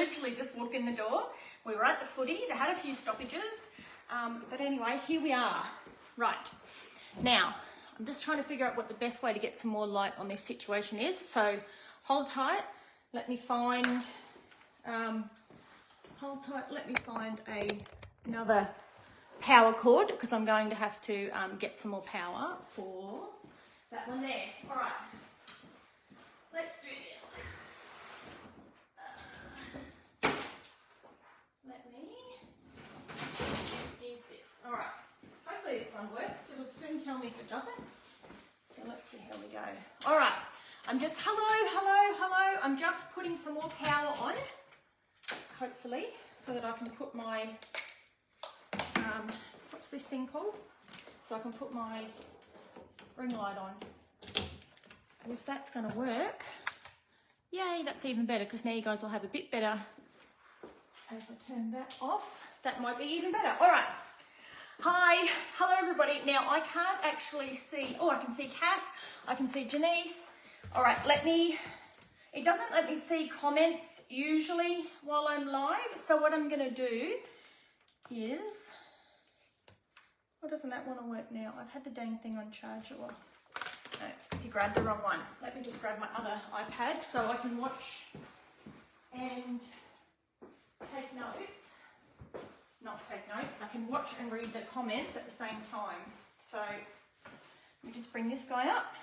literally just walked in the door. We were at the footy. They had a few stoppages. But anyway, here we are. Right. Now, I'm just trying to figure out what the best way to get some more light on this situation is. So hold tight. Let me find another power cord, because I'm going to have to get some more power for that one there. All right, let's do this. Let me use this. All right, hopefully this one works. It'll soon tell me if it doesn't. So let's see how we go. All right, I'm just, hello. I'm just putting some more power on, hopefully, so that I can put my, what's this thing called? So I can put my ring light on. And if that's going to work, yay, that's even better, because now you guys will have a bit better. If I turn that off, that might be even better. All right. Hi, hello everybody. Now I can't actually see, oh, I can see Cass, I can see Janice. All right, it doesn't let me see comments usually while I'm live. So what I'm gonna do is, why doesn't that want to work now? I've had the dang thing on charge. Well, no, it's because you grabbed the wrong one. Let me just grab my other iPad so I can watch and take notes. Not take notes, I can watch and read the comments at the same time. So let me just bring this guy up,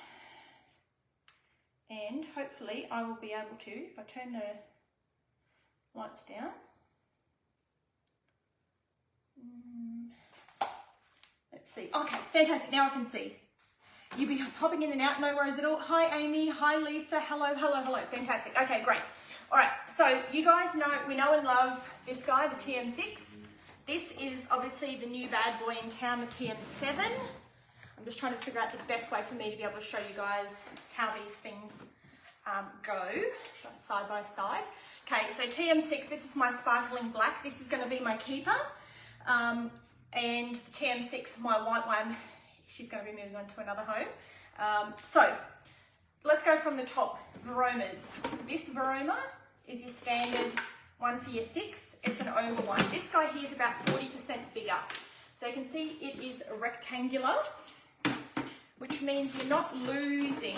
and hopefully I will be able to, if I turn the lights down. Let's see. Okay, fantastic. Now I can see. You'll be popping in and out, no worries at all. Hi Amy, hi Lisa, hello. Fantastic. Okay, great. All right, so you guys know, we know and love this guy, the TM6. This is obviously the new bad boy in town, the TM7. I'm just trying to figure out the best way for me to be able to show you guys how these things go side by side. Okay, so TM6, this is my sparkling black. This is going to be my keeper. And the TM6, my white one, she's going to be moving on to another home. So let's go from the top. Varomas. This Varoma is your standard one for your 6. It's an oval one. This guy here is about 40% bigger. So you can see it is rectangular, which means you're not losing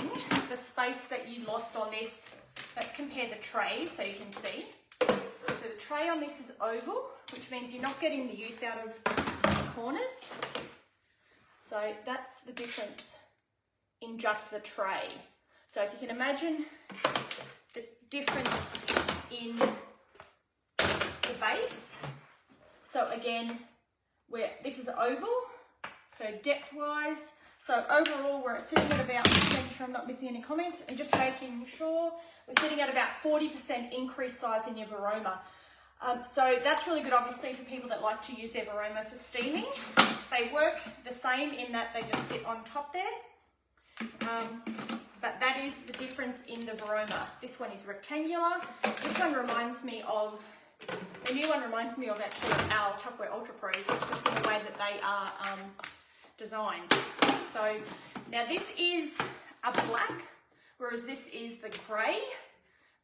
the space that you lost on this. Let's compare the tray so you can see. So the tray on this is oval, which means you're not getting the use out of the corners. So that's the difference in just the tray. So if you can imagine the difference in the base. So again, this is oval, so depth wise. So overall we're sitting at about, just making sure I'm not missing any comments, and just making sure we're sitting at about 40% increased size in your Varoma. So that's really good, obviously, for people that like to use their Varoma for steaming. They work the same in that they just sit on top there. But that is the difference in the Varoma. This one is rectangular. This one reminds me of, the new one reminds me of actually our Tupperware Ultra Pros, just in the way that they are designed. So now this is a black, whereas this is the grey.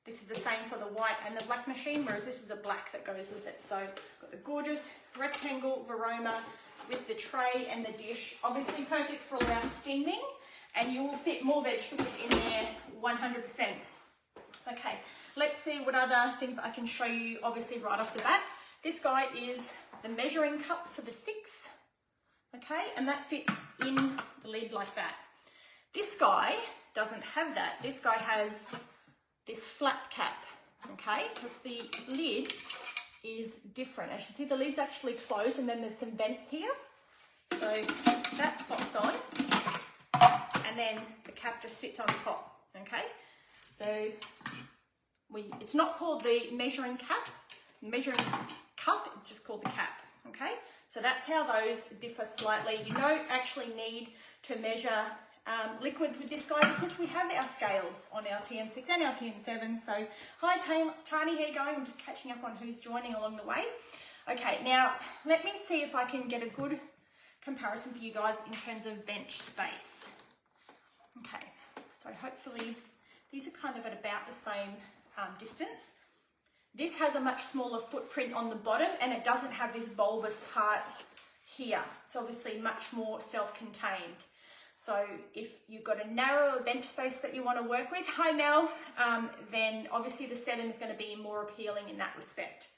This is the same for the white and the black machine, whereas this is the black that goes with it. So got the gorgeous rectangle Varoma with the tray and the dish. Obviously perfect for all our steaming, and you will fit more vegetables in there 100%. Okay, let's see what other things I can show you, obviously right off the bat. This guy is the measuring cup for the 6, okay, and that fits in the lid like that. This guy doesn't have that. This guy has this flat cap, okay, because the lid is different. As you see, the lid's actually closed, and then there's some vents here. So that pops on, and then the cap just sits on top, okay? So it's not called the measuring cup, it's just called the cap, okay? So that's how those differ slightly. You don't actually need to measure liquids with this guy, because we have our scales on our TM6 and our TM7. So hi Tiny, how you going? I'm just catching up on who's joining along the way. Okay, now let me see if I can get a good comparison for you guys in terms of bench space. Okay, so hopefully these are kind of at about the same distance. This has a much smaller footprint on the bottom and it doesn't have this bulbous part here. It's obviously much more self-contained. So if you've got a narrower bench space that you want to work with, hi Mel, then obviously the 7 is going to be more appealing in that respect.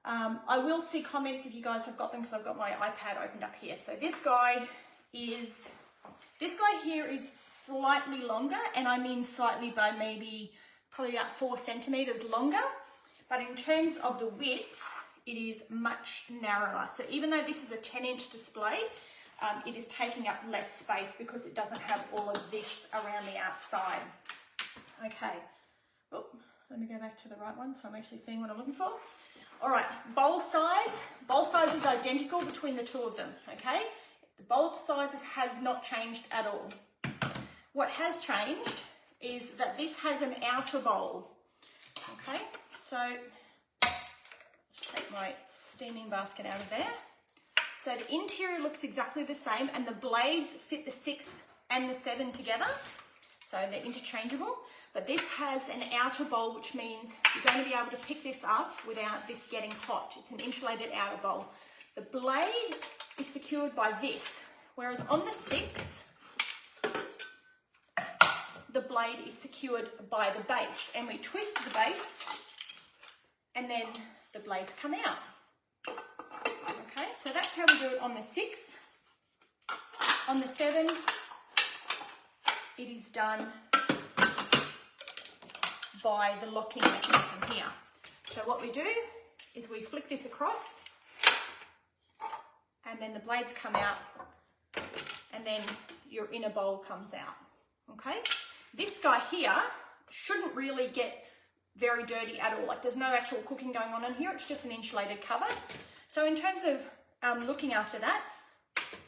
I will see comments if you guys have got them because I've got my iPad opened up here. So this guy here is slightly longer, and I mean slightly by maybe probably about 4 centimeters longer. But in terms of the width, it is much narrower. So even though this is a 10-inch display, it is taking up less space because it doesn't have all of this around the outside. Okay, oh, let me go back to the right one so I'm actually seeing what I'm looking for. All right, bowl size is identical between the two of them, okay? The bowl size has not changed at all. What has changed is that this has an outer bowl, okay? So, just take my steaming basket out of there. So the interior looks exactly the same and the blades fit the 6 and the 7 together. So they're interchangeable, but this has an outer bowl, which means you're going to be able to pick this up without this getting hot. It's an insulated outer bowl. The blade is secured by this, whereas on the 6, the blade is secured by the base, and we twist the base and then the blades come out. Okay, so that's how we do it on the 6. On the 7, it is done by the locking mechanism here. So what we do is we flick this across and then the blades come out and then your inner bowl comes out, okay? This guy here shouldn't really get very dirty at all. Like there's no actual cooking going on in here. It's just an insulated cover. So in terms of looking after that,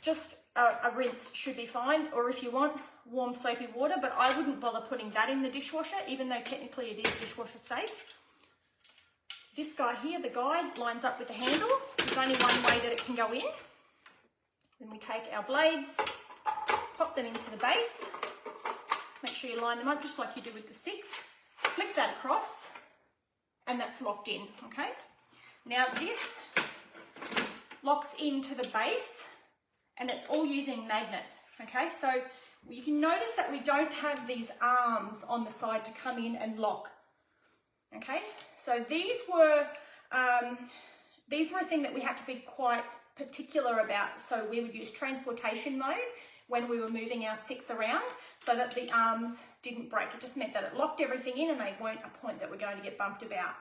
just a rinse should be fine, or if you want, warm soapy water, but I wouldn't bother putting that in the dishwasher, even though technically it is dishwasher safe. This guy here, the guide, lines up with the handle. There's only one way that it can go in. Then we take our blades, pop them into the base, make sure you line them up just like you do with the 6, flick that across, and that's locked in, okay? Now this locks into the base, and it's all using magnets, okay? So you can notice that we don't have these arms on the side to come in and lock, okay? So these were a thing that we had to be quite particular about. So we would use transportation mode when we were moving our 6 around so that the arms didn't break. It just meant that it locked everything in and they weren't a point that we're going to get bumped about.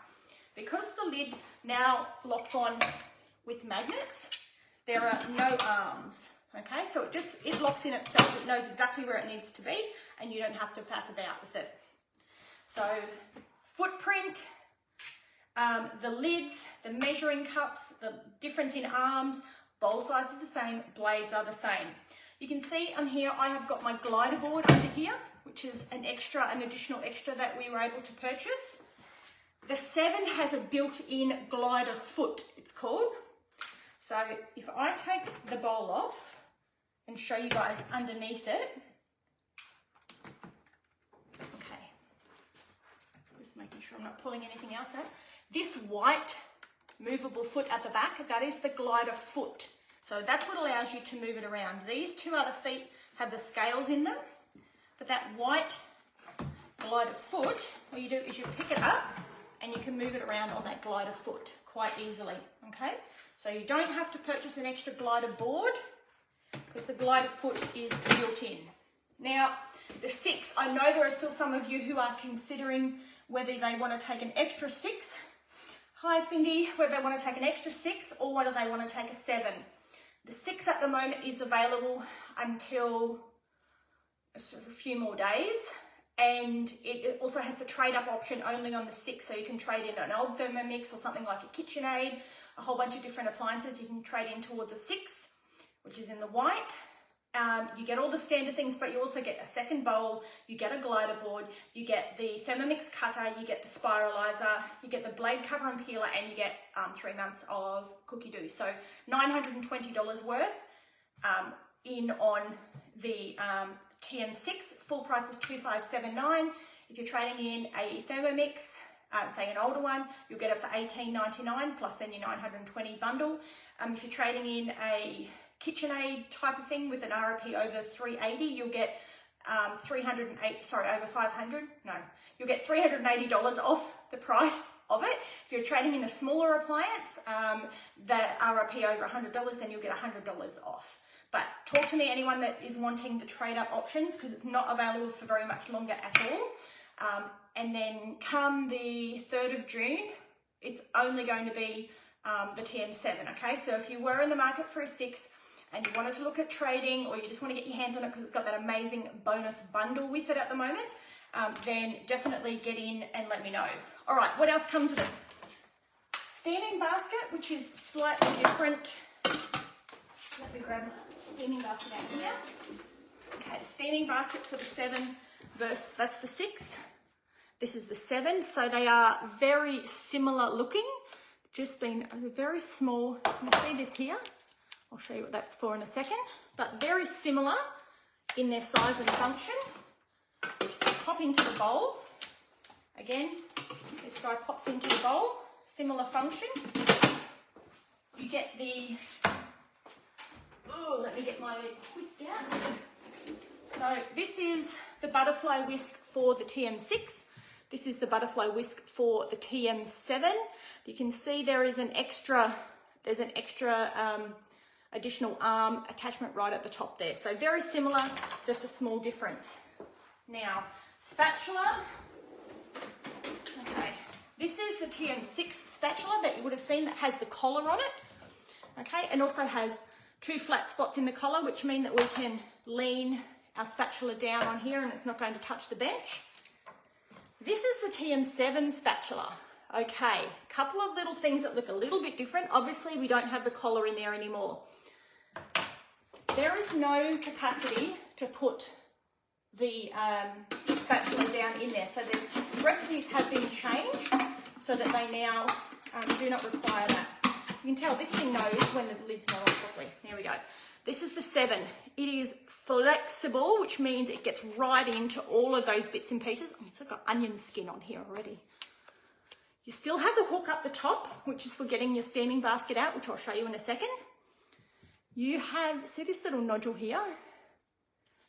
Because the lid now locks on with magnets, there are no arms, okay? So it locks in itself. It knows exactly where it needs to be and you don't have to faff about with it. So footprint, the lids, the measuring cups, the difference in arms, bowl size is the same, blades are the same. You can see on here I have got my glider board under here, which is an additional extra that we were able to purchase. The 7 has a built-in glider foot, it's called. So if I take the bowl off and show you guys underneath it, okay, just making sure I'm not pulling anything else out. This white movable foot at the back, that is the glider foot. So that's what allows you to move it around. These 2 other feet have the scales in them, but that white glider foot, what you do is you pick it up and you can move it around on that glider foot quite easily, okay? So you don't have to purchase an extra glider board because the glider foot is built in. Now, the 6, I know there are still some of you who are considering whether they want to take an extra 6. Hi Cindy, whether they want to take an extra 6 or whether they want to take a 7. The 6 at the moment is available until a few more days, and it also has the trade up option only on the 6, so you can trade in an old Thermomix or something like a KitchenAid, a whole bunch of different appliances you can trade in towards a 6, which is in the white. You get all the standard things, but you also get a second bowl, you get a glider board, you get the Thermomix cutter, you get the spiralizer, you get the blade cover and peeler, and you get 3 months of cookie dough. So $920 worth in on the TM6. Full price is $2,579. If you're trading in a Thermomix, say an older one, you'll get it for $18.99 plus then your $920 bundle. If you're trading in a KitchenAid type of thing with an RRP over $380, you'll get over 500. No, you'll get $380 off the price of it. If you're trading in a smaller appliance, the RRP over $100, then you'll get $100 off. But talk to me, anyone that is wanting the trade up options, because it's not available for very much longer at all. And then come the 3rd of June, it's only going to be the TM7, okay? So if you were in the market for a 6 and you wanted to look at trading, or you just want to get your hands on it because it's got that amazing bonus bundle with it at the moment, then definitely get in and let me know. All right, what else comes with it? Steaming basket, which is slightly different. Let me grab my steaming basket out here. Okay, the steaming basket for the 7 versus, that's the 6. This is the 7, so they are very similar looking. Just been very small. You can see this here. I'll show you what that's for in a second. But very similar in their size and function. Pop into the bowl. Again, this guy pops into the bowl. Similar function. You get the... Oh, let me get my whisk out. So this is the butterfly whisk for the TM6. This is the butterfly whisk for the TM7. You can see there is an extra, additional arm attachment right at the top there. So very similar, just a small difference. Now, spatula. Okay, this is the TM6 spatula that you would have seen that has the collar on it. Okay, and also has 2 flat spots in the collar, which mean that we can lean our spatula down on here and it's not going to touch the bench. This is the TM7 spatula. Okay, couple of little things that look a little bit different. Obviously, we don't have the collar in there anymore. There is no capacity to put the spatula down in there. So the recipes have been changed so that they now do not require that. You can tell this thing knows when the lid's not on properly. There we go. This is the 7. It is flexible, which means it gets right into all of those bits and pieces. Oh, it's got onion skin on here already. You still have the hook up the top, which is for getting your steaming basket out, which I'll show you in a second. You have, see this little nodule here?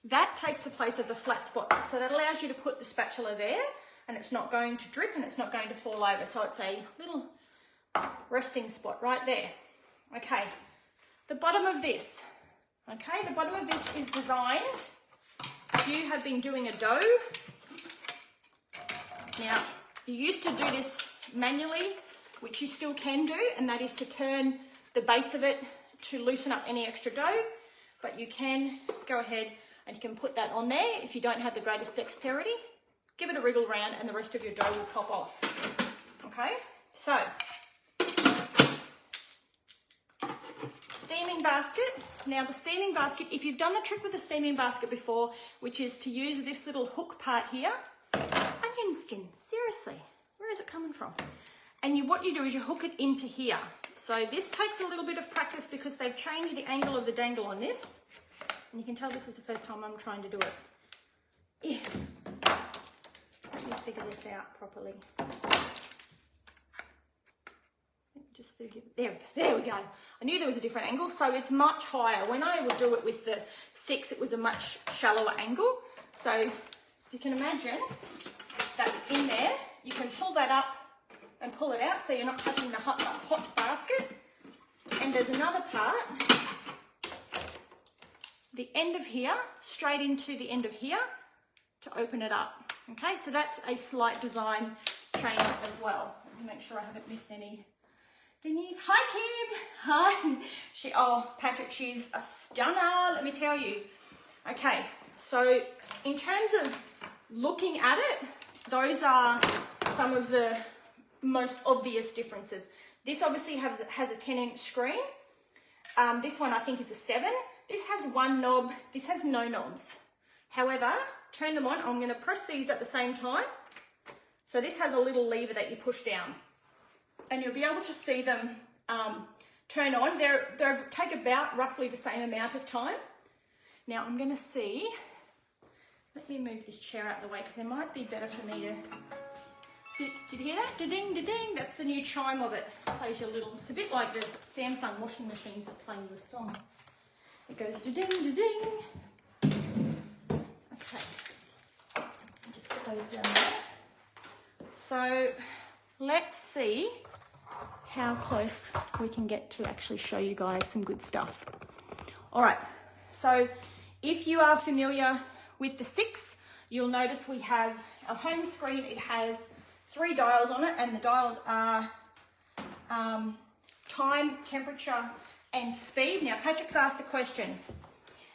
That takes the place of the flat spots. So that allows you to put the spatula there and it's not going to drip and it's not going to fall over. So it's a little resting spot right there. Okay, the bottom of this. Okay, the bottom of this is designed, if you have been doing a dough. Now, you used to do this manually, which you still can do, and that is to turn the base of it to loosen up any extra dough, but you can go ahead and you can put that on there if you don't have the greatest dexterity. Give it a wriggle around and the rest of your dough will pop off. Okay, so steaming basket. Now the steaming basket, if you've done the trick with the steaming basket before, which is to use this little hook part here, onion skin, seriously, where is it coming from? And what you do is you hook it into here. So this takes a little bit of practice because they've changed the angle of the dangle on this. And you can tell this is the first time I'm trying to do it. Yeah. Let me figure this out properly. There we go. I knew there was a different angle, so it's much higher. When I would do it with the 6, it was a much shallower angle. So if you can imagine, that's in there. You can pull that up and pull it out so you're not touching the hot basket. And there's another part, the end of here, straight into the end of here to open it up. Okay, so that's a slight design change as well. Let me make sure I haven't missed any thingies. Hi Kim. Hi. Patrick, she's a stunner, let me tell you. Okay, so in terms of looking at it, those are some of the most obvious differences. This obviously has a 10-inch screen. This one I think is a 7. This has one knob, this has no knobs. However, turn them on, I'm going to press these at the same time. So this has a little lever that you push down. And you'll be able to see them turn on. They take about roughly the same amount of time. Now I'm going to see, let me move this chair out of the way because it might be better for me to Did you hear that? Da-ding, da-ding. That's the new chime of it. Plays your little, it's a bit like the Samsung washing machines that play you a song. It goes da-ding, da-ding. Okay. Just put those down there. So let's see how close we can get to actually show you guys some good stuff. All right, so if you are familiar with the 6, you'll notice we have our home screen. It has 3 dials on it, and the dials are time, temperature, and speed. Now, Patrick's asked a question,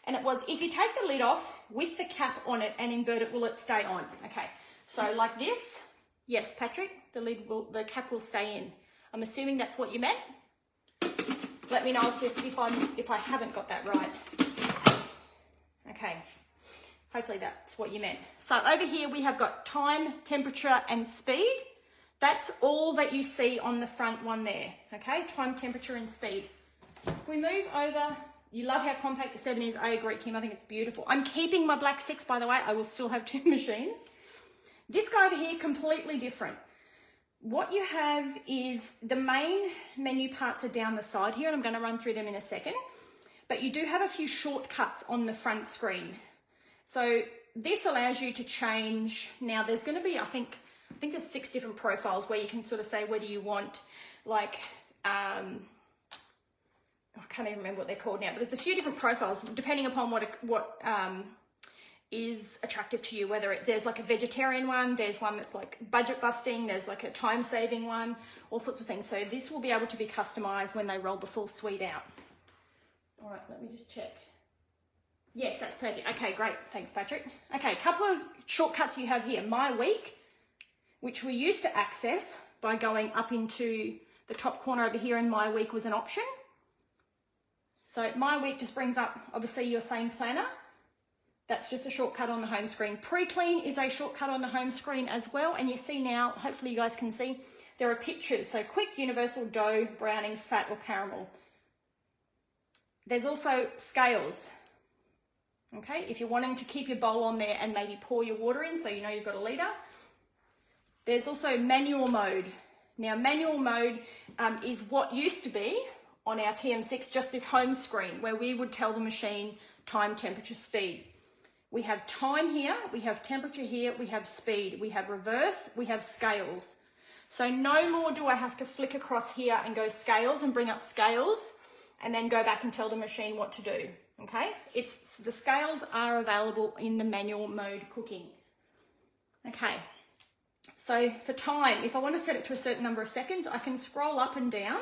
and it was, if you take the lid off with the cap on it and invert it, will it stay on? Okay, so like this, yes, Patrick, the cap will stay in. I'm assuming that's what you meant. Let me know if I haven't got that right. Okay, hopefully that's what you meant. So over here we have got time, temperature, and speed. That's all that you see on the front one there, okay? Time, temperature, and speed. If we move over, you love how compact the 7 is. I agree, Kim, I think it's beautiful. I'm keeping my black 6, by the way. I will still have 2 machines. This guy over here, completely different. What you have is the main menu parts are down the side here, and I'm going to run through them in a second. But you do have a few shortcuts on the front screen. So this allows you to change. Now there's going to be, I think there's 6 different profiles where you can sort of say whether you want, like, I can't even remember what they're called now, but there's a few different profiles depending upon what is attractive to you, whether there's like a vegetarian one, there's one that's like budget busting, there's like a time saving one, all sorts of things. So this will be able to be customized when they roll the full suite out. All right, let me just check. Yes, that's perfect. Okay, great. Thanks, Patrick. Okay, a couple of shortcuts you have here. My Week, which we used to access by going up into the top corner over here, and My Week was an option. So My Week just brings up, obviously, your same planner. That's just a shortcut on the home screen. Pre-clean is a shortcut on the home screen as well. And you see now, hopefully you guys can see, there are pictures. So quick, universal, dough, browning, fat, or caramel. There's also scales. Okay, if you're wanting to keep your bowl on there and maybe pour your water in so you know you've got a litre. There's also manual mode. Now, manual mode is what used to be on our TM6, just this home screen where we would tell the machine time, temperature, speed. We have time here, we have temperature here, we have speed, we have reverse, we have scales. So no more do I have to flick across here and go scales and bring up scales and then go back and tell the machine what to do, okay? The scales are available in the manual mode cooking. Okay, so for time, if I want to set it to a certain number of seconds, I can scroll up and down,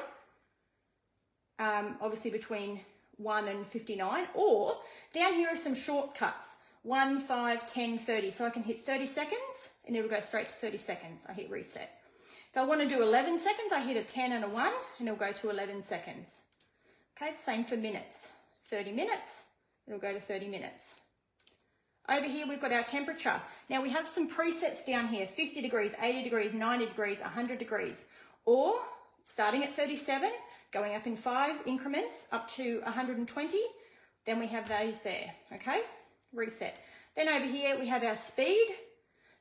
obviously between 1 and 59, or down here are some shortcuts. 1, 5, 10, 30. So I can hit 30 seconds and it'll go straight to 30 seconds. I hit reset. If I want to do 11 seconds, I hit a 10 and a 1 and it'll go to 11 seconds. Okay, same for minutes. 30 minutes, it'll go to 30 minutes. Over here, we've got our temperature. Now we have some presets down here, 50 degrees, 80 degrees, 90 degrees, 100 degrees, or starting at 37, going up in 5 increments up to 120. Then we have those there, okay? Reset. Then over here we have our speed.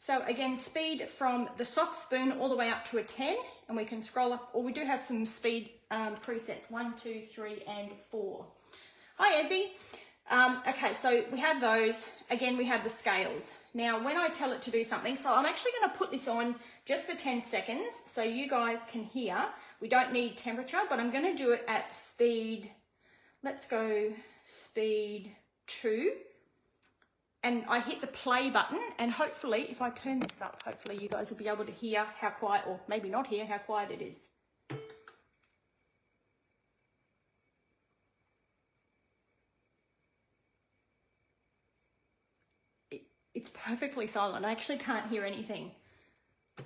So again, speed from the soft spoon all the way up to a 10, and we can scroll up, or we do have some speed presets, 1, 2, 3, and 4. Hi, Ezzy. Okay, so we have those. Again, we have the scales. Now, when I tell it to do something, so I'm actually going to put this on just for 10 seconds so you guys can hear. We don't need temperature, but I'm going to do it at speed. Let's go speed 2. And I hit the play button, and hopefully, if I turn this up, hopefully you guys will be able to hear how quiet, or maybe not hear how quiet it is. It's perfectly silent. I actually can't hear anything.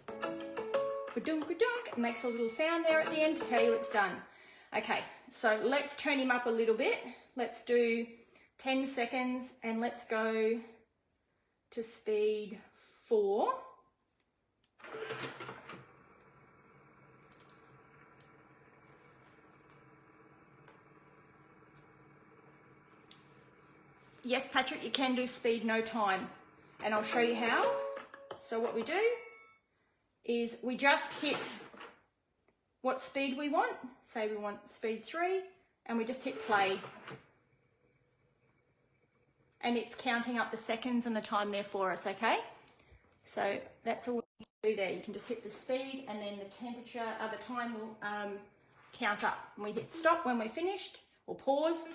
Ba-dunk-ba-dunk. It makes a little sound there at the end to tell you it's done. Okay, so let's turn him up a little bit. Let's do 10 seconds, and let's go to speed 4. Yes, Patrick, you can do speed no time, and I'll show you how. So what we do is we just hit what speed we want. Say we want speed 3, and we just hit play. And it's counting up the seconds and the time there for us, okay? So that's all you do there. You can just hit the speed, and then the temperature, the time will count up. And we hit stop when we're finished, or pause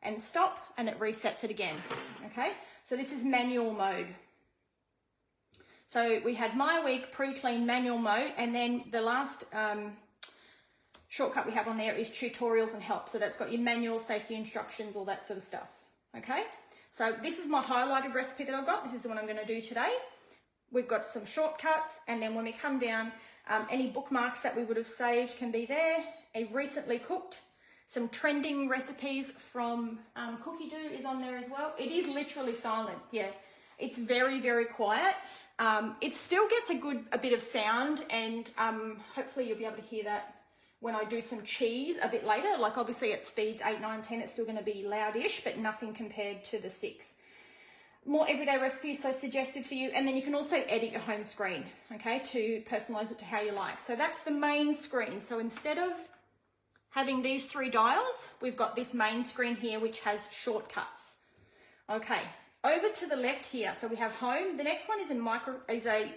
and stop, and it resets it again, okay? So this is manual mode. So we had My Week, pre-clean, manual mode, and then the last shortcut we have on there is tutorials and help. So that's got your manual, safety instructions, all that sort of stuff, okay? So this is my highlighted recipe that I've got. This is the one I'm going to do today. We've got some shortcuts, and then when we come down, any bookmarks that we would have saved can be there. A recently cooked, some trending recipes from Cookie Doo is on there as well. It is literally silent, yeah. It's very, very quiet. It still gets a bit of sound, and hopefully you'll be able to hear that when I do some cheese a bit later. Like obviously at speeds 8, 9, 10, it's still going to be loudish, but nothing compared to the 6. More everyday recipes, so suggested for you. And then you can also edit your home screen, okay, to personalize it to how you like. So that's the main screen. So instead of having these 3 dials, we've got this main screen here, which has shortcuts. Okay, over to the left here. So we have home. The next one is a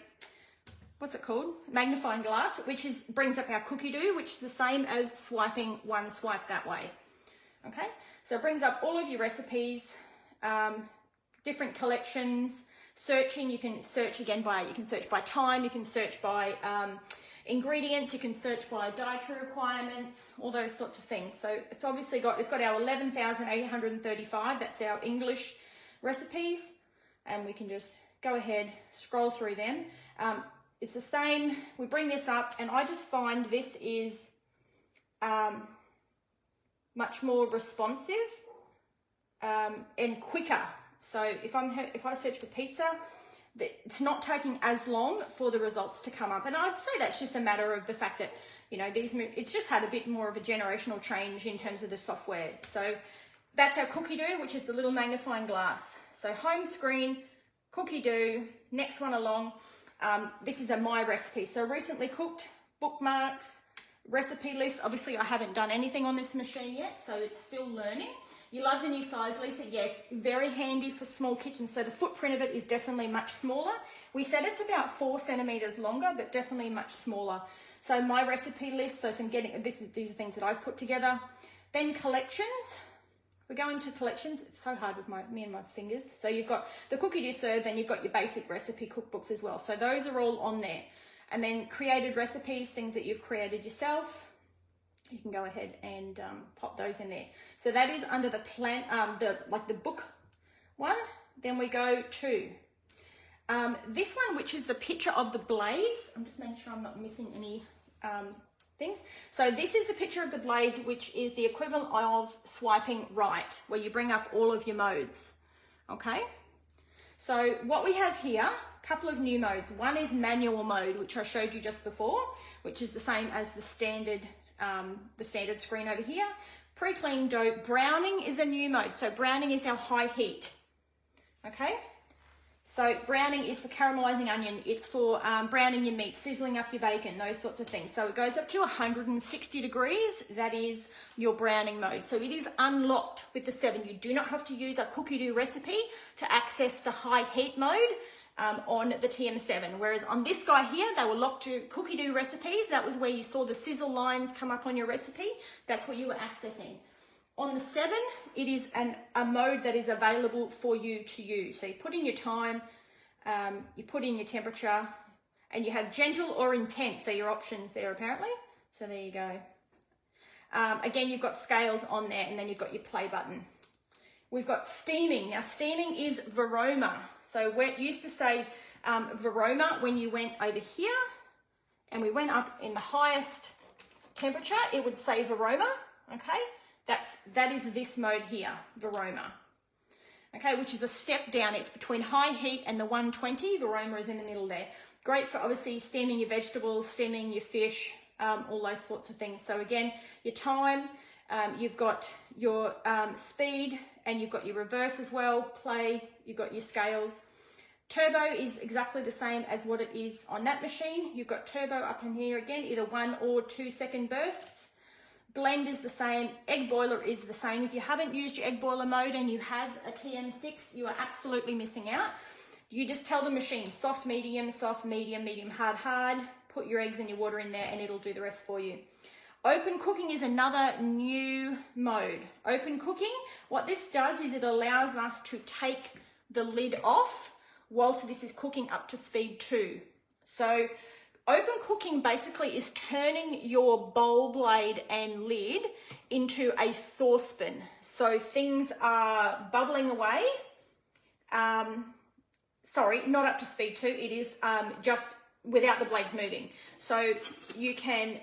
what's it called? Magnifying glass, which brings up our Cookie Doo, which is the same as swiping one swipe that way. Okay, so it brings up all of your recipes, different collections, searching. You can search again you can search by time, you can search by ingredients, you can search by dietary requirements, all those sorts of things. So it's obviously got our 11,835, that's our English recipes, and we can just go ahead, scroll through them. It's the same, we bring this up, and I just find this is much more responsive and quicker. So if I search for pizza, it's not taking as long for the results to come up. And I'd say that's just a matter of the fact that, you know, it's just had a bit more of a generational change in terms of the software. So that's our Cookie Doo, which is the little magnifying glass. So home screen, Cookie Doo, next one along. This is a My Recipe. So recently cooked, bookmarks, recipe list. Obviously I haven't done anything on this machine yet, so it's still learning. You love the new size, Lisa? Yes, very handy for small kitchens. So the footprint of it is definitely much smaller. We said it's about 4 centimeters longer, but definitely much smaller. So My Recipe list, so these are things that I've put together. Then collections. We go into collections. It's so hard with me and my fingers. So you've got the Cookie Doo Serve, then you've got your basic recipe cookbooks as well. So those are all on there. And then created recipes, things that you've created yourself. You can go ahead and pop those in there. So that is under the plan, the book one. Then we go to this one, which is the picture of the blades. I'm just making sure I'm not missing any things. So this is the picture of the blades, which is the equivalent of swiping right, where you bring up all of your modes. Okay. So what we have here, a couple of new modes. One is manual mode, which I showed you just before, which is the same as the standard screen over here. Pre-cleaned dough. Browning is a new mode. So browning is our high heat. Okay. So browning is for caramelizing onion. It's for browning your meat, sizzling up your bacon, those sorts of things. So it goes up to 160 degrees. That is your browning mode. So it is unlocked with the 7. You do not have to use a Cookie Doo recipe to access the high heat mode on the TM7. Whereas on this guy here, they were locked to Cookie Doo recipes. That was where you saw the sizzle lines come up on your recipe. That's what you were accessing. On the 7, it is a mode that is available for you to use. So you put in your time, you put in your temperature, and you have gentle or intense. So your options there apparently. So there you go. Again, you've got scales on there, and then you've got your play button. We've got steaming. Now steaming is Varoma. So where it used to say Varoma when you went over here and we went up in the highest temperature, it would say Varoma, okay? That is this mode here, Varoma. Okay, which is a step down. It's between high heat and the 120. Varoma is in the middle there. Great for obviously steaming your vegetables, steaming your fish, all those sorts of things. So again, your time, you've got your speed, and you've got your reverse as well, play, you've got your scales. Turbo is exactly the same as what it is on that machine. You've got turbo up in here again, either 1 or 2 second bursts. Blend is the same, egg boiler is the same. If you haven't used your egg boiler mode and you have a TM6, you are absolutely missing out. You just tell the machine, soft, medium, medium, hard, hard. Put your eggs and your water in there and it'll do the rest for you. Open cooking is another new mode. Open cooking, what this does is it allows us to take the lid off whilst this is cooking up to speed 2. So open cooking basically is turning your bowl blade and lid into a saucepan. So things are bubbling away. Sorry, not up to speed 2. It is just without the blades moving. So you can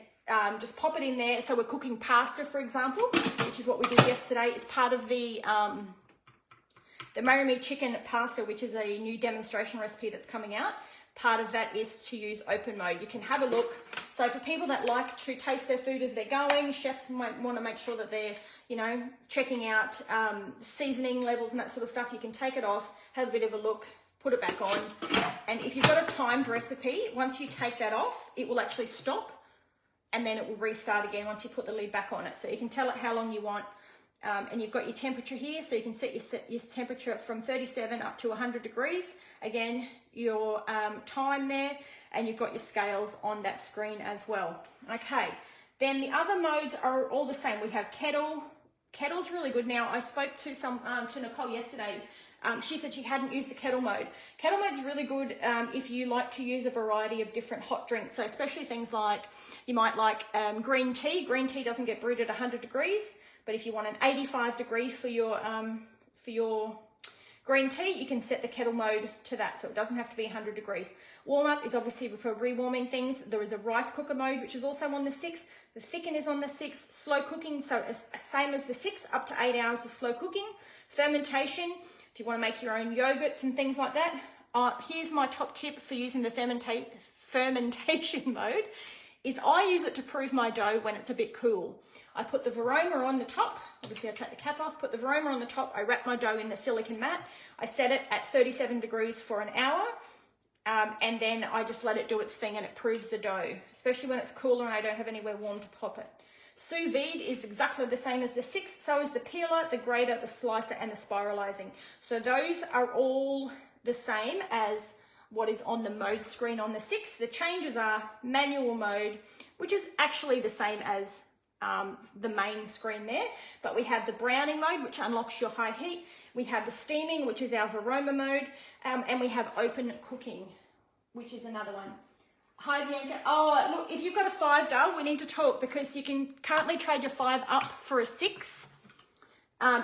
just pop it in there. So we're cooking pasta, for example, which is what we did yesterday. It's part of the Marimi chicken pasta, which is a new demonstration recipe that's coming out. Part of that is to use open mode. You can have a look. So for people that like to taste their food as they're going, chefs might want to make sure that they're, you know, checking out seasoning levels and that sort of stuff. You can take it off, have a bit of a look, put it back on. And if you've got a timed recipe, once you take that off, it will actually stop and then it will restart again once you put the lid back on it. So you can tell it how long you want. And you've got your temperature here, so you can set your temperature from 37 up to 100 degrees. Again, your time there, and you've got your scales on that screen as well. Okay, then the other modes are all the same. We have kettle. Kettle's really good. Now, I spoke to to Nicole yesterday. She said she hadn't used the kettle mode. Kettle mode's really good if you like to use a variety of different hot drinks. So especially things like, you might like green tea. Green tea doesn't get brewed at 100 degrees. But if you want an 85 degree for your green tea, you can set the kettle mode to that. So it doesn't have to be 100 degrees. Warm up is obviously for rewarming things. There is a rice cooker mode, which is also on the 6. The thicken is on the 6. Slow cooking, so it's same as the 6, up to 8 hours of slow cooking. Fermentation, if you want to make your own yogurts and things like that. Here's my top tip for using the fermentation mode, is I use it to prove my dough when it's a bit cool. I put the Varoma on the top. Obviously I take the cap off, put the Varoma on the top. I wrap my dough in the silicone mat. I set it at 37 degrees for an hour. And then I just let it do its thing and it proves the dough, especially when it's cooler and I don't have anywhere warm to pop it. Sous vide is exactly the same as the 6. So is the peeler, the grater, the slicer, and the spiralizing. So those are all the same as what is on the mode screen on the 6. The changes are manual mode, which is actually the same as the main screen there, but we have the browning mode, which unlocks your high heat. We have the steaming, which is our Varoma mode, and we have open cooking, which is another one. Hi Bianca. Oh look, if you've got a 5 Dal, we need to talk, because you can currently trade your 5 up for a 6.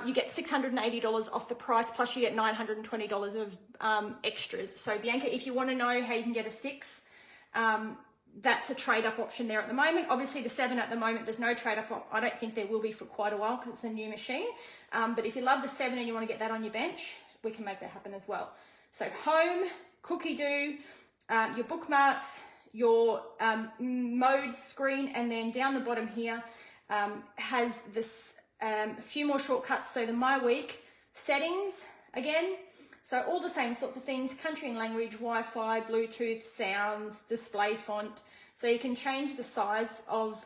You get $680 off the price, plus you get $920 of extras. So Bianca, if you want to know how you can get a 6, that's a trade up option there at the moment. Obviously the 7 at the moment, there's no trade up. I don't think there will be for quite a while because it's a new machine. But if you love the 7 and you want to get that on your bench, we can make that happen as well. So home, cookie do, your bookmarks, your mode screen, and then down the bottom here has this a few more shortcuts. So the My Week settings again. So all the same sorts of things, country and language, Wi-Fi, Bluetooth, sounds, display font. So you can change the size of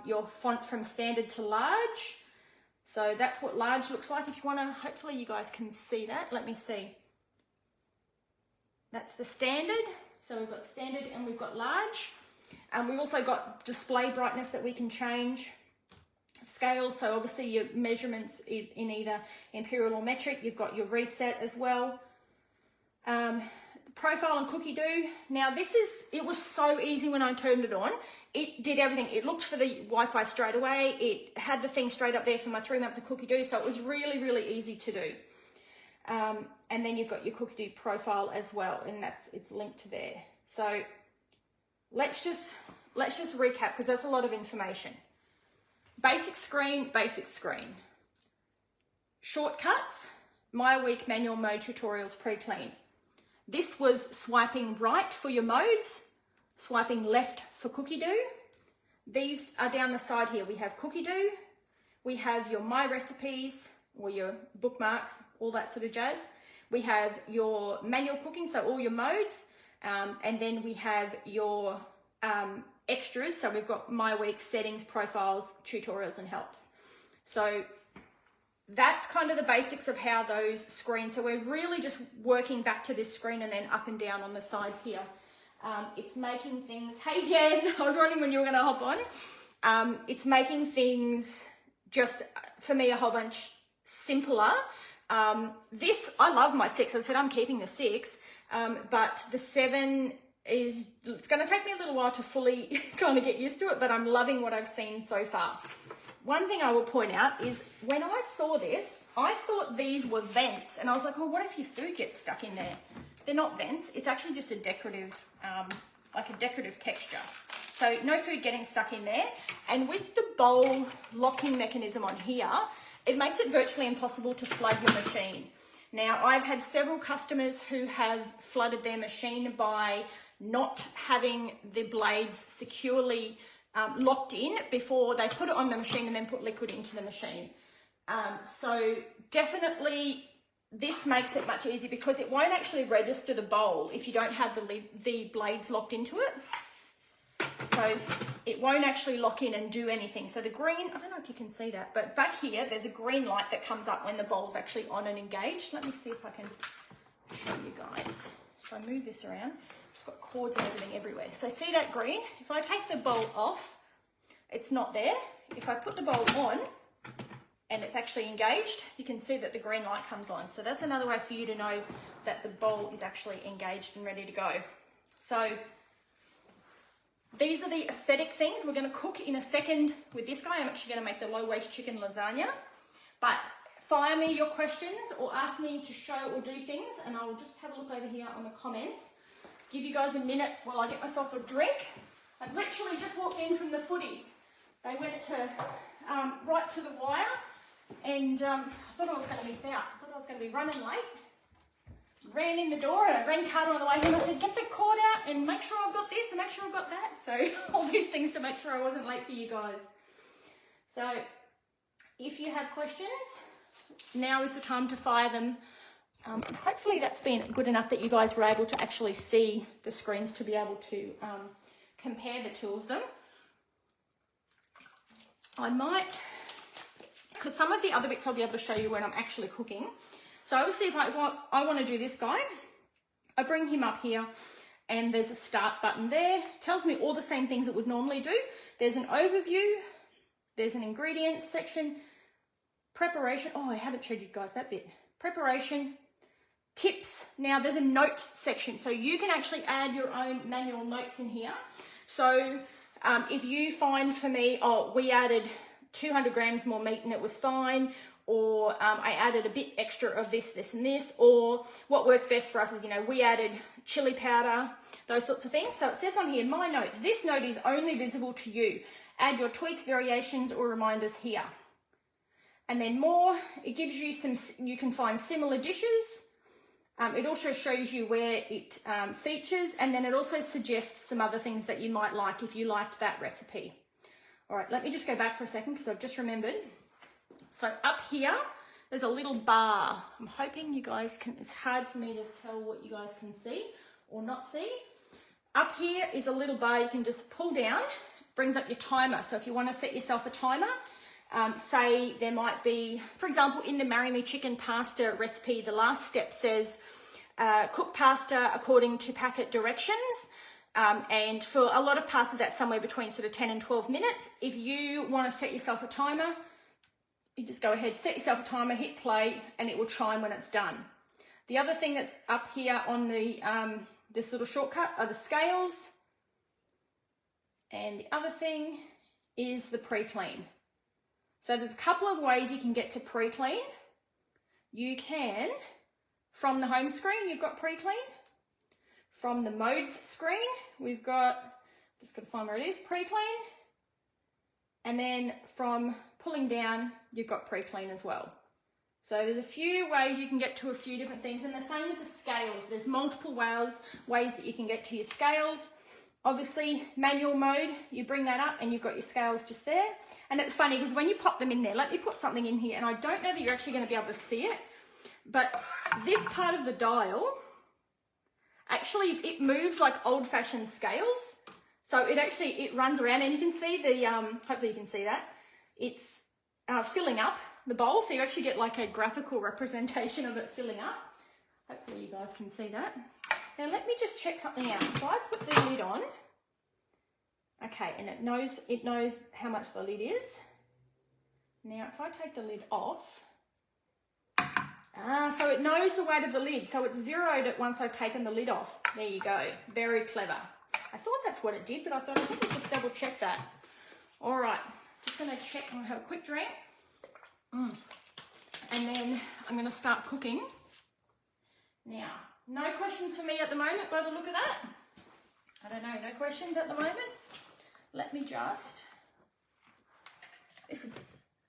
your font from standard to large. So that's what large looks like. If you want to, hopefully you guys can see that. Let me see. That's the standard. So we've got standard and we've got large. We've also got display brightness that we can change. Scales, so obviously your measurements in either imperial or metric. You've got your reset as well. Profile and cookie do. Now it was so easy when I turned it on. It did everything. It looked for the Wi-Fi straight away. It had the thing straight up there for my 3 months of cookie do. So it was really, really easy to do. And then you've got your cookie do profile as well, and it's linked to there. So let's just recap, because that's a lot of information. Basic screen, basic screen. Shortcuts, My Week manual mode tutorials pre-clean. This was swiping right for your modes, swiping left for cookie do. These are down the side here. We have cookie do, we have your My Recipes or your bookmarks, all that sort of jazz. we have your manual cooking, so all your modes, and then we have your extras. So we've got my week, settings, profiles, tutorials, and helps. So that's kind of the basics of how those screens. So we're really just working back to this screen and then up and down on the sides here. It's making things, hey Jen, I was wondering when you were going to hop on. It's making things just, for me, a whole bunch simpler. This, I love my 6. I said I'm keeping the 6, but the 7 is, it's going to take me a little while to fully kind of get used to it, but I'm loving what I've seen so far. One thing I will point out is when I saw this, I thought these were vents, and I was like, oh, what if your food gets stuck in there? They're not vents. It's actually just a decorative, like a decorative texture. So no food getting stuck in there. And with the bowl locking mechanism on here, it makes it virtually impossible to flood your machine. Now, I've had several customers who have flooded their machine by not having the blades securely locked in before they put it on the machine and then put liquid into the machine. So definitely this makes it much easier because it won't actually register the bowl if you don't have the blades locked into it. So it won't actually lock in and do anything. So the green, I don't know if you can see that, but back here, there's a green light that comes up when the bowl's actually on and engaged. Let me see if I can show you guys. If I move this around, it's got cords and everything everywhere. So see that green? If I take the bowl off, it's not there. If I put the bowl on and it's actually engaged, you can see that the green light comes on. So that's another way for you to know that the bowl is actually engaged and ready to go. So these are the aesthetic things. We're going to cook in a second with this guy. I'm actually going to make the low-waste chicken lasagna. But fire me your questions or ask me to show or do things, and I'll just have a look over here on the comments. Give you guys a minute while I get myself a drink. I've literally just walked in from the footy. They went to right to the wire, and I thought I was going to miss out. I thought I was going to be running late. Ran in the door and I rang Carter on the way home. I said, get the cord out and make sure I've got this and make sure I've got that. So all these things to make sure I wasn't late for you guys. So if you have questions, now is the time to fire them. Hopefully that's been good enough that you guys were able to actually see the screens to be able to compare the two of them. I might, because some of the other bits I'll be able to show you when I'm actually cooking. So obviously if I want to do this guy, I bring him up here and there's a start button there. It tells me all the same things it would normally do. There's an overview, there's an ingredients section, preparation. Oh, I haven't showed you guys that bit. Preparation, tips. Now there's a notes section. So you can actually add your own manual notes in here. So if you find for me, oh, we added 200 grams more meat and it was fine, or I added a bit extra of this, this, and this, or what worked best for us is, you know, we added chili powder, those sorts of things. So it says on here, my notes, this note is only visible to you. Add your tweaks, variations, or reminders here. And then more, it gives you some, you can find similar dishes. It also shows you where it features, and then it also suggests some other things that you might like if you liked that recipe. All right, let me just go back for a second because I've just remembered. So up here, there's a little bar. I'm hoping you guys can, it's hard for me to tell what you guys can see or not see. Up here is a little bar you can just pull down, brings up your timer. So if you want to set yourself a timer, say there might be, for example, in the Marry Me Chicken Pasta recipe, the last step says cook pasta according to packet directions. And for a lot of pasta, that's somewhere between sort of 10 and 12 minutes. If you want to set yourself a timer, you just go ahead, set yourself a timer, hit play, and it will chime when it's done. The other thing that's up here on the this little shortcut are the scales. And the other thing is the pre-clean. So there's a couple of ways you can get to pre-clean. You can, from the home screen, you've got pre-clean. From the modes screen, we've got, just got to find where it is, pre-clean. And then from pulling down, you've got pre-clean as well. So there's a few ways you can get to a few different things, and the same with the scales. There's multiple ways that you can get to your scales. Obviously, manual mode, you bring that up and you've got your scales just there. And it's funny because when you pop them in there, let me put something in here, and I don't know that you're actually going to be able to see it, but this part of the dial, actually it moves like old-fashioned scales. So it runs around, and you can see the, hopefully you can see that, it's filling up the bowl. So you actually get like a graphical representation of it filling up. Hopefully you guys can see that. Now let me just check something out. So I put the lid on. Okay, and it knows how much the lid is. Now if I take the lid off, so it knows the weight of the lid. So it's zeroed it once I've taken the lid off. There you go. Very clever. I thought that's what it did, but I thought I would just double check that. All right, just going to check. I'm going to have a quick drink. And then I'm going to start cooking. Now, no questions for me at the moment by the look of that. I don't know, no questions at the moment. Let me just... This is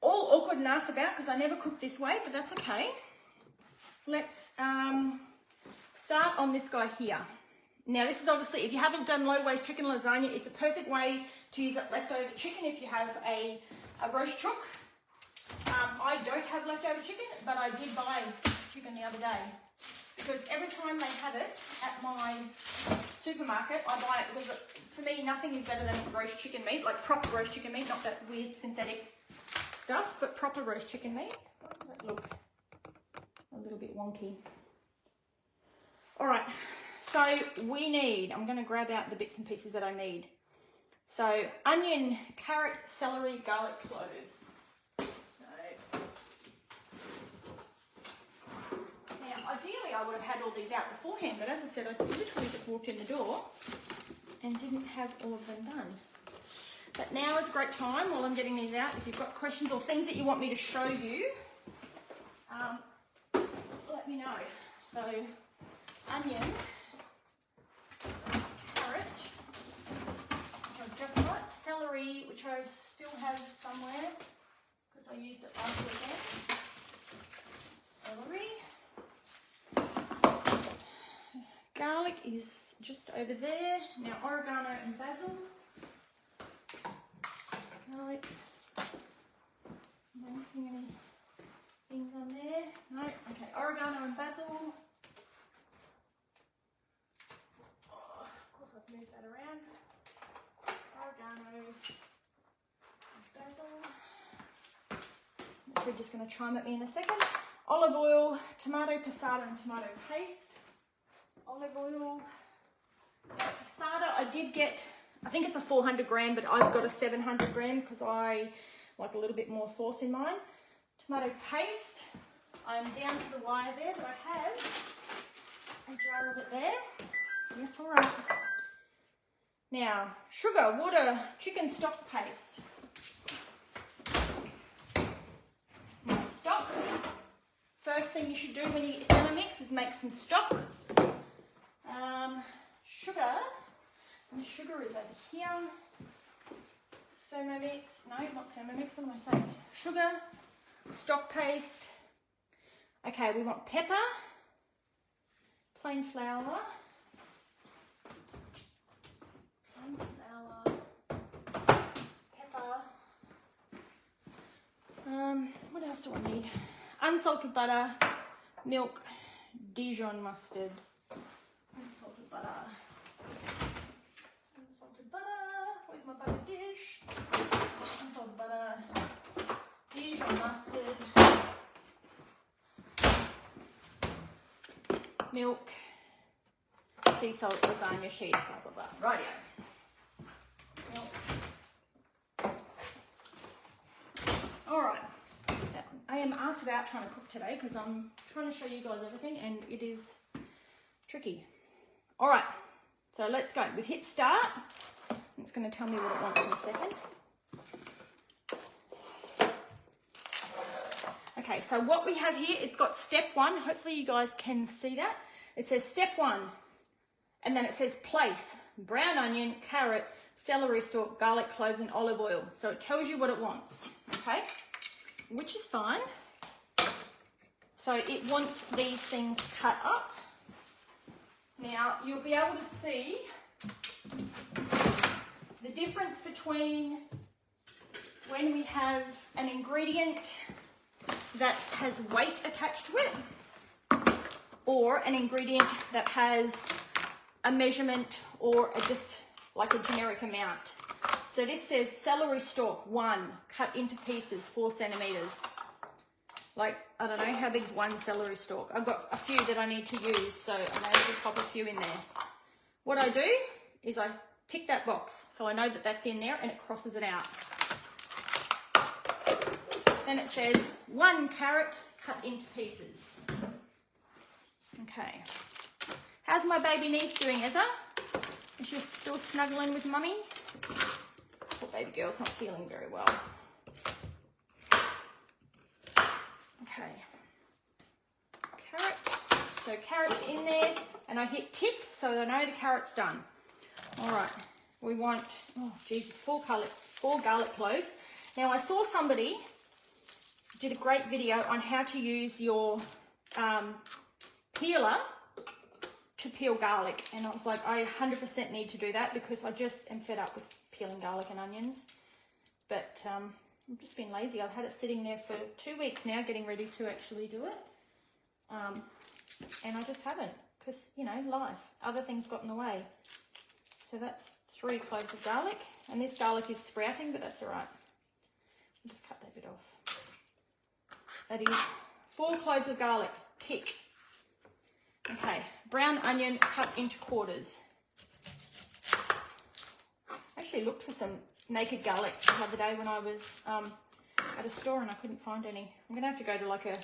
all awkward and ass about because I never cook this way, but that's okay. Let's start on this guy here. Now this is obviously, if you haven't done low waste chicken lasagna, it's a perfect way to use up leftover chicken if you have a roast chook. I don't have leftover chicken, but I did buy chicken the other day because every time they have it at my supermarket, I buy it because for me, nothing is better than roast chicken meat, like proper roast chicken meat, not that weird synthetic stuff, but proper roast chicken meat. Why does that look a little bit wonky? All right. So we need, I'm going to grab out the bits and pieces that I need. So onion, carrot, celery, garlic, cloves. So now ideally I would have had all these out beforehand, but as I said, I literally just walked in the door and didn't have all of them done. But now is a great time while I'm getting these out. If you've got questions or things that you want me to show you, let me know. So onion, carrot, which I've just got, celery, which I still have somewhere because I used it last weekend. Celery. Garlic is just over there. Now oregano and basil. Garlic. Am I missing any things on there? No. Okay, oregano and basil. Move that around. Oregano, basil. We're just going to chime at me in a second. Olive oil, tomato passata and tomato paste. Olive oil. Now, passata, I did get, I think it's a 400 gram, but I've got a 700 gram because I like a little bit more sauce in mine. Tomato paste. I'm down to the wire there, but I have a jar of it there. Yes, all right. Now, sugar, water, chicken stock paste. Now, stock. First thing you should do when you get Thermomix is make some stock. Sugar. And the sugar is over here. Thermomix. No, not Thermomix. What am I saying? Sugar, stock paste. Okay, we want pepper, plain flour. What else do I need? Unsalted butter, milk, Dijon mustard, unsalted butter. Unsalted butter. Where's my butter dish? Unsalted butter, Dijon mustard, milk, sea salt, lasagna sheets, blah blah blah. Rightio. All right, I am asked about trying to cook today because I'm trying to show you guys everything and it is tricky. All right, so let's go. We've hit start. It's going to tell me what it wants in a second. Okay, so what we have here, it's got step 1. Hopefully you guys can see that. It says step 1 and then it says place, brown onion, carrot, celery stalk, garlic cloves and olive oil. So it tells you what it wants, okay, which is fine. So it wants these things cut up. Now you'll be able to see the difference between when we have an ingredient that has weight attached to it or an ingredient that has a measurement or just like a generic amount. So this says celery stalk 1, cut into pieces 4 centimeters. Like, I don't know, how big's 1 celery stalk? I've got a few that I need to use, so I may as well pop a few in there. What I do is I tick that box, so I know that that's in there, and it crosses it out. Then it says 1 carrot cut into pieces. Okay. How's my baby niece doing, Ezra? Is she still snuggling with mummy? Poor baby girl's not feeling very well. Okay. Carrot. So carrot's in there, and I hit tick, so I know the carrot's done. All right. We want, oh Jesus, 4 garlic cloves. Now I saw somebody did a great video on how to use your peeler to peel garlic, and I was like, I 100% need to do that because I just am fed up with peeling garlic and onions. But I've just been lazy. I've had it sitting there for 2 weeks now, getting ready to actually do it, and I just haven't, because, you know, life, other things got in the way. So that's 3 cloves of garlic, and this garlic is sprouting, but that's all right. I'll just cut that bit off. That is 4 cloves of garlic, tick. Okay, brown onion cut into quarters. I actually looked for some naked garlic the other day when I was at a store and I couldn't find any. I'm gonna have to go to like a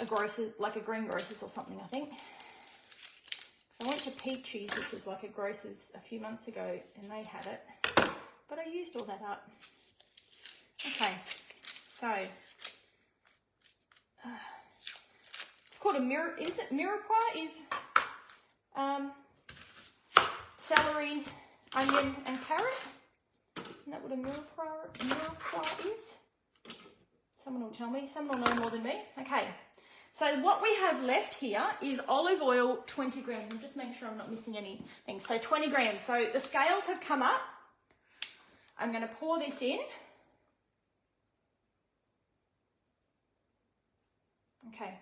grocer, like a green grocers or something, I think. I went to Peachy's, which was like a grocer's a few months ago, and they had it, but I used all that up. Okay, so it's called a mirror. Is it mirepoix? Is celery, onion, and carrot? Isn't that what a mirepoix is? Someone will tell me. Someone will know more than me. Okay. So what we have left here is olive oil, 20 grams. I'm just making sure I'm not missing anything. So 20 grams. So the scales have come up. I'm going to pour this in. Okay.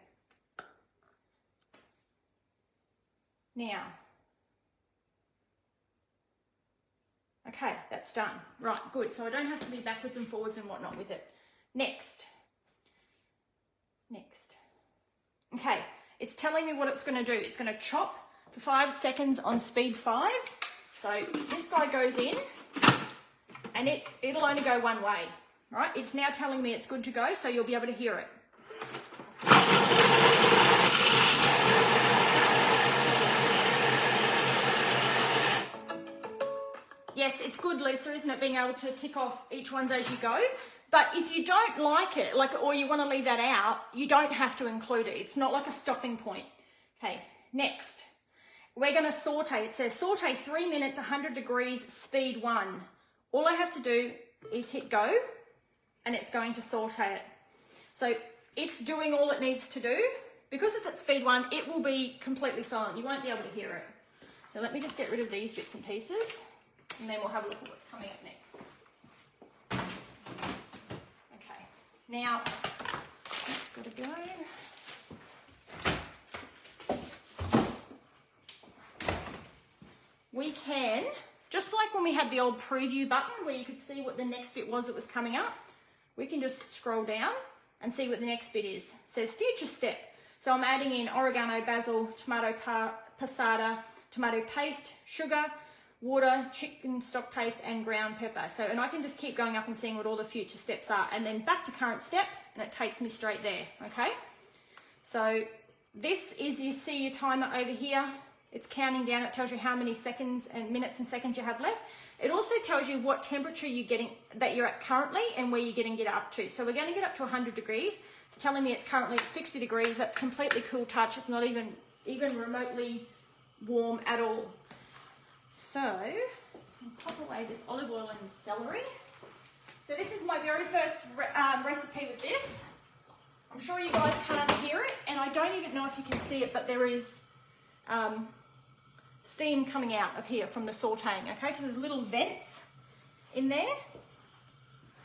Now. Okay, that's done. Right, good. So I don't have to be backwards and forwards and whatnot with it. Next. Okay, it's telling me what it's going to do. It's going to chop for 5 seconds on speed 5. So this guy goes in, and it'll only go one way, right? It's now telling me it's good to go, so you'll be able to hear it. Yes, it's good, Lisa, isn't it, being able to tick off each ones as you go? But if you don't like it, or you want to leave that out, you don't have to include it. It's not like a stopping point. Okay, next. We're going to saute. It says saute 3 minutes, 100 degrees, speed 1. All I have to do is hit go, and it's going to saute it. So it's doing all it needs to do. Because it's at speed 1, it will be completely silent. You won't be able to hear it. So let me just get rid of these bits and pieces, and then we'll have a look at what's coming up next. Now, that's got to go. We can, just like when we had the old preview button where you could see what the next bit was that was coming up, we can just scroll down and see what the next bit is. It says future step. So I'm adding in oregano, basil, tomato passata, tomato paste, sugar, water, chicken stock paste, and ground pepper. So, and I can just keep going up and seeing what all the future steps are, and then back to current step, and it takes me straight there, okay? So this is, you see your timer over here. It's counting down. It tells you how many seconds and minutes and seconds you have left. It also tells you what temperature you're getting, that you're at currently, and where you're getting it up to. So we're going to get up to 100 degrees. It's telling me it's currently at 60 degrees. That's completely cool touch. It's not even remotely warm at all. So, I'll pop away this olive oil and the celery. So this is my very first recipe with this. I'm sure you guys can't hear it, and I don't even know if you can see it, but there is steam coming out of here from the sauteing, okay? Because there's little vents in there.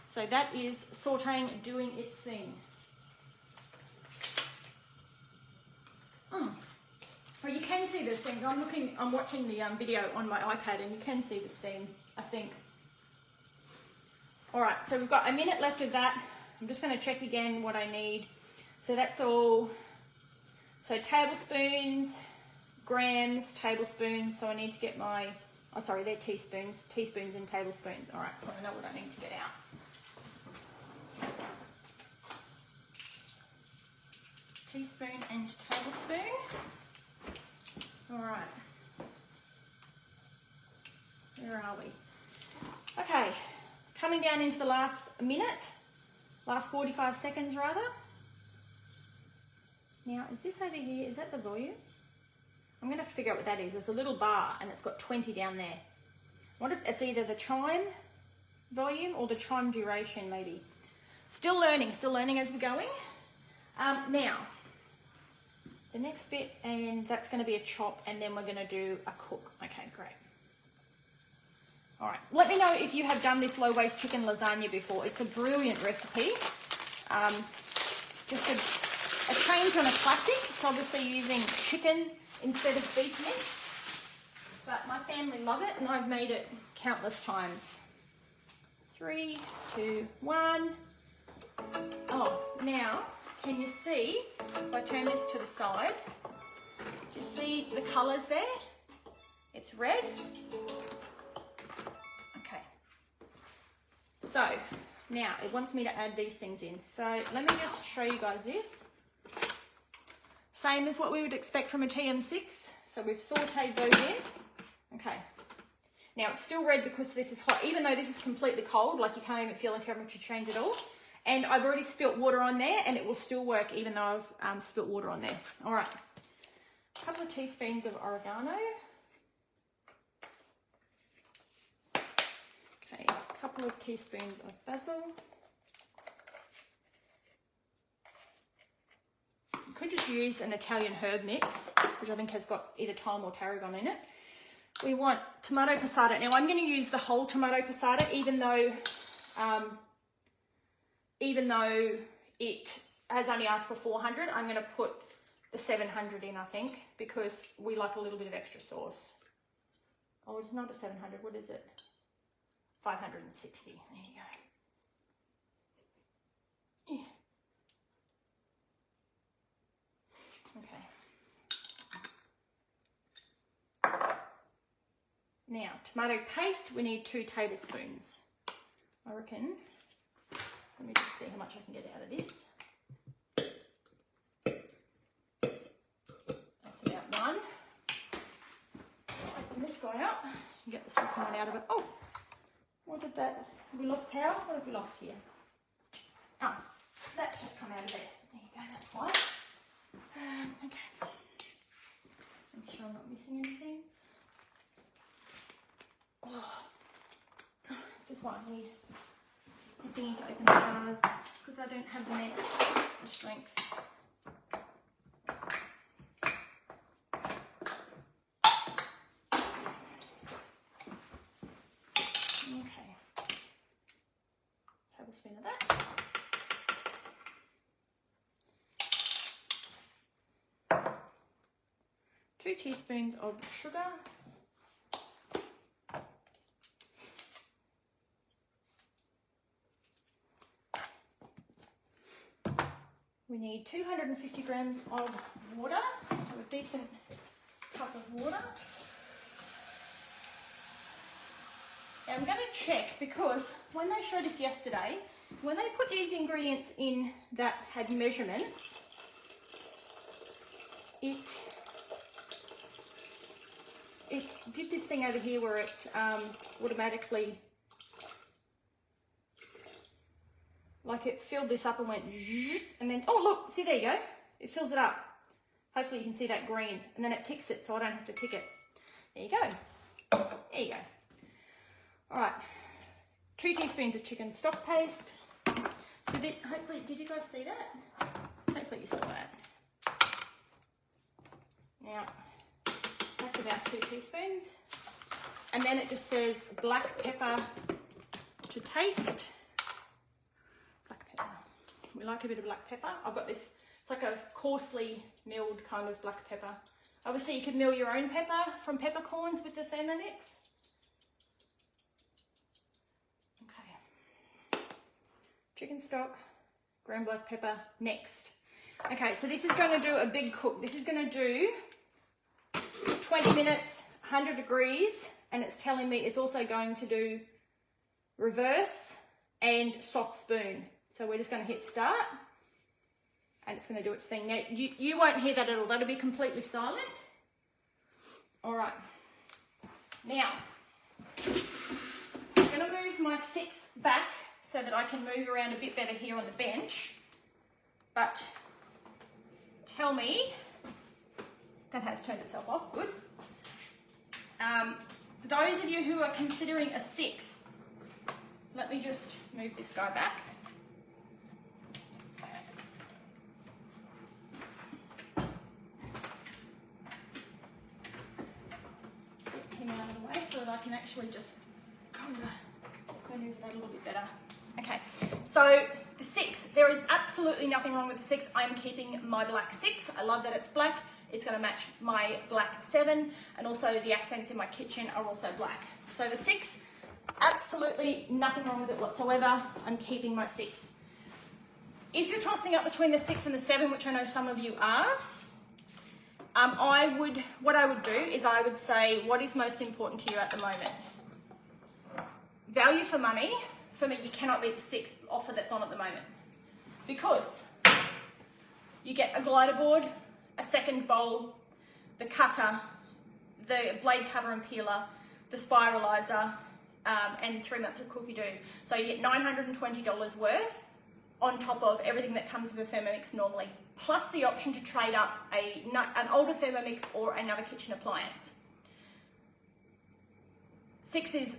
So that is sauteing doing its thing. Oh, you can see the thing. I'm watching the video on my iPad and you can see the steam, I think. All right, so we've got a minute left of that. I'm just going to check again what I need. So that's all. So tablespoons, grams, tablespoons. So I need to get my, oh sorry, they're teaspoons and tablespoons. All right, so I know what I need to get out. Teaspoon and tablespoon. All right. Where are we? Okay, coming down into the last minute, last 45 seconds rather. Now, is this over here, is that the volume? I'm going to figure out what that is. There's a little bar and it's got 20 down there. What if it's either the chime volume or the chime duration maybe? Still learning as we're going. Now, the next bit, and that's going to be a chop, and then we're going to do a cook. Okay, great. All right, let me know if you have done this low-waste chicken lasagna before. It's a brilliant recipe. Just a change on a classic. It's obviously using chicken instead of beef mix, but my family love it, and I've made it countless times. 3, 2, 1. Oh, now, can you see, if I turn this to the side, do you see the colours there? It's red. Okay. So, now it wants me to add these things in. So, let me just show you guys this. Same as what we would expect from a TM6. So, we've sauteed those in. Okay. Now, it's still red because this is hot, even though this is completely cold, like you can't even feel the temperature change at all. And I've already spilt water on there, and it will still work even though I've spilt water on there. All right, a couple of teaspoons of oregano. Okay, a couple of teaspoons of basil. You could just use an Italian herb mix, which I think has got either thyme or tarragon in it. We want tomato passata. Now, I'm going to use the whole tomato passata, even though it has only asked for 400, I'm going to put the 700 in, I think, because we like a little bit of extra sauce. Oh, it's not a 700. What is it? 560. There you go. Yeah. Okay. Now, tomato paste, we need 2 tablespoons. I reckon. Let me just see how much I can get out of this. That's about 1. Open this guy up and get the second one out of it. Oh, what did that? Have we lost power? What have we lost here? Oh, that's just come out of there. There you go, that's fine. Okay. Make sure I'm not missing anything. Oh, this is why I need continue to open the jars because I don't have the strength. Okay, tablespoon of that. Two teaspoons of sugar. We need 250 grams of water, so a decent cup of water. Now I'm going to check because when they showed us yesterday, when they put these ingredients in that had measurements, it did this thing over here where it automatically, like it filled this up and went zzz, and then, oh look, see there you go, it fills it up. Hopefully you can see that green, and then it ticks it so I don't have to tick it. There you go. There you go. All right, 2 teaspoons of chicken stock paste. Hopefully, did you guys see that? Hopefully you saw that. Now, that's about 2 teaspoons. And then it just says black pepper to taste. Black pepper. We like a bit of black pepper. I've got this, it's like a coarsely milled kind of black pepper. Obviously, you could mill your own pepper from peppercorns with the Thermomix. Okay. Chicken stock, ground black pepper, next. Okay, so this is going to do a big cook. This is going to do 20 minutes, 100 degrees, and it's telling me it's also going to do reverse and soft spoon. So we're just going to hit start, and it's going to do its thing. Now, you won't hear that at all. That'll be completely silent. All right. Now, I'm going to move my 6 back so that I can move around a bit better here on the bench. But tell me, that has turned itself off, good. Those of you who are considering a 6, let me just move this guy back. Get him out of the way so that I can actually just maneuver that a little bit better. Okay, so the 6, there is absolutely nothing wrong with the 6. I'm keeping my black 6. I love that it's black. It's going to match my black 7, and also the accents in my kitchen are also black. So the 6, absolutely nothing wrong with it whatsoever. I'm keeping my 6. If you're tossing up between the 6 and the 7, which I know some of you are, what I would do is I would say, what is most important to you at the moment? Value for money. For me, you cannot beat the 6 offer that's on at the moment, because you get a glider board, a second bowl, the cutter, the blade cover and peeler, the spiralizer, and 3 months of cookie dough. So you get $920 worth on top of everything that comes with a Thermomix normally, plus the option to trade up an older Thermomix or another kitchen appliance. 6 is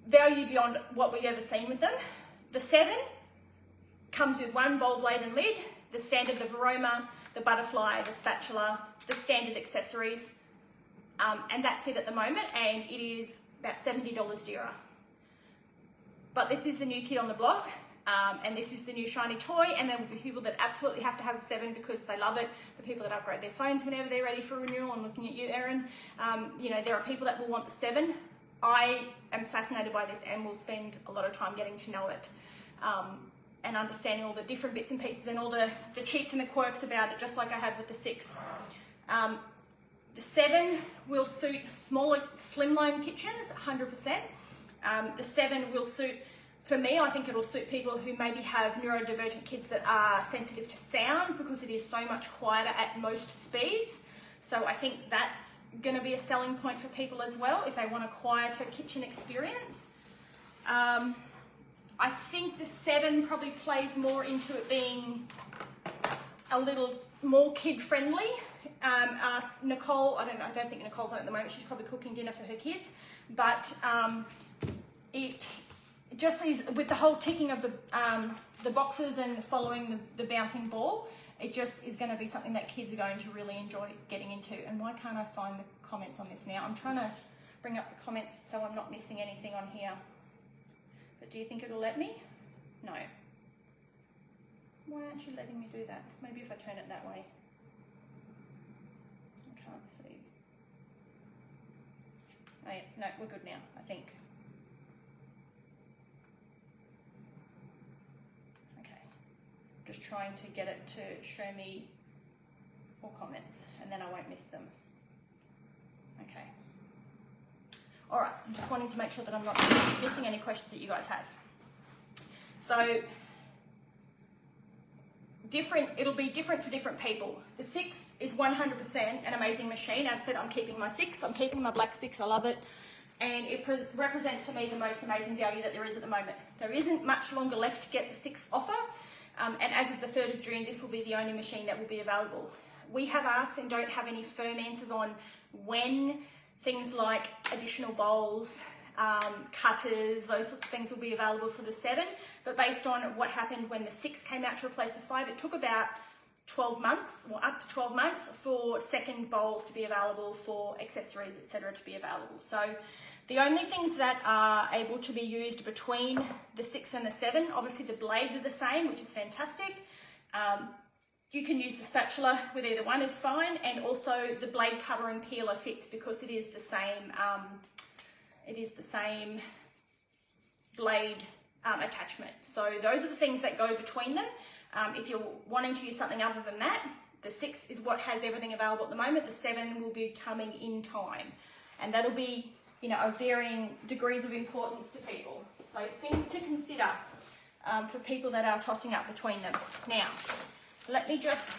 value beyond what we've ever seen with them. The 7 comes with 1 bowl, blade and lid, the standard, the Varoma, the butterfly, the spatula, the standard accessories, and that's it at the moment, and it is about $70 dearer. But this is the new kid on the block, and this is the new shiny toy, and there will be people that absolutely have to have the 7 because they love it, the people that upgrade their phones whenever they're ready for renewal. I'm looking at you, Erin. You know, there are people that will want the 7. I am fascinated by this and will spend a lot of time getting to know it, and understanding all the different bits and pieces and all the cheats and the quirks about it, just like I have with the 6. The 7 will suit smaller, slimline kitchens, 100%. The 7 will suit, for me, I think it'll suit people who maybe have neurodivergent kids that are sensitive to sound, because it is so much quieter at most speeds. So I think that's going to be a selling point for people as well, if they want a quieter kitchen experience. I think the 7 probably plays more into it being a little more kid-friendly. Ask Nicole, I don't think Nicole's on at the moment, she's probably cooking dinner for her kids, but it just is, with the whole ticking of the boxes and following the bouncing ball, it just is going to be something that kids are going to really enjoy getting into. And why can't I find the comments on this now? I'm trying to bring up the comments so I'm not missing anything on here. But do you think it'll let me? No. Why aren't you letting me do that? Maybe if I turn it that way. I can't see. Oh yeah, no, we're good now, I think. Okay. Just trying to get it to show me all comments, and then I won't miss them. Okay. All right, I'm just wanting to make sure that I'm not missing any questions that you guys have. So, it'll be different for different people. The 6 is 100% an amazing machine. As I said, I'm keeping my 6. I'm keeping my black 6. I love it. And it represents to me the most amazing value that there is at the moment. There isn't much longer left to get the 6 offer. And as of the 3rd of June, this will be the only machine that will be available. We have asked and don't have any firm answers on when things like additional bowls, cutters, those sorts of things will be available for the 7. But based on what happened when the 6 came out to replace the 5, it took about 12 months, or up to 12 months, for second bowls to be available, for accessories, etc. to be available. So the only things that are able to be used between the 6 and the 7, obviously the blades are the same, which is fantastic. you can use the spatula with either one is fine, and also the blade cover and peeler fits because it is the same blade attachment. So those are the things that go between them. If you're wanting to use something other than that, the 6 is what has everything available at the moment. The 7 will be coming in time, and that'll be, you know, of varying degrees of importance to people. So things to consider for people that are tossing up between them. Now, let me just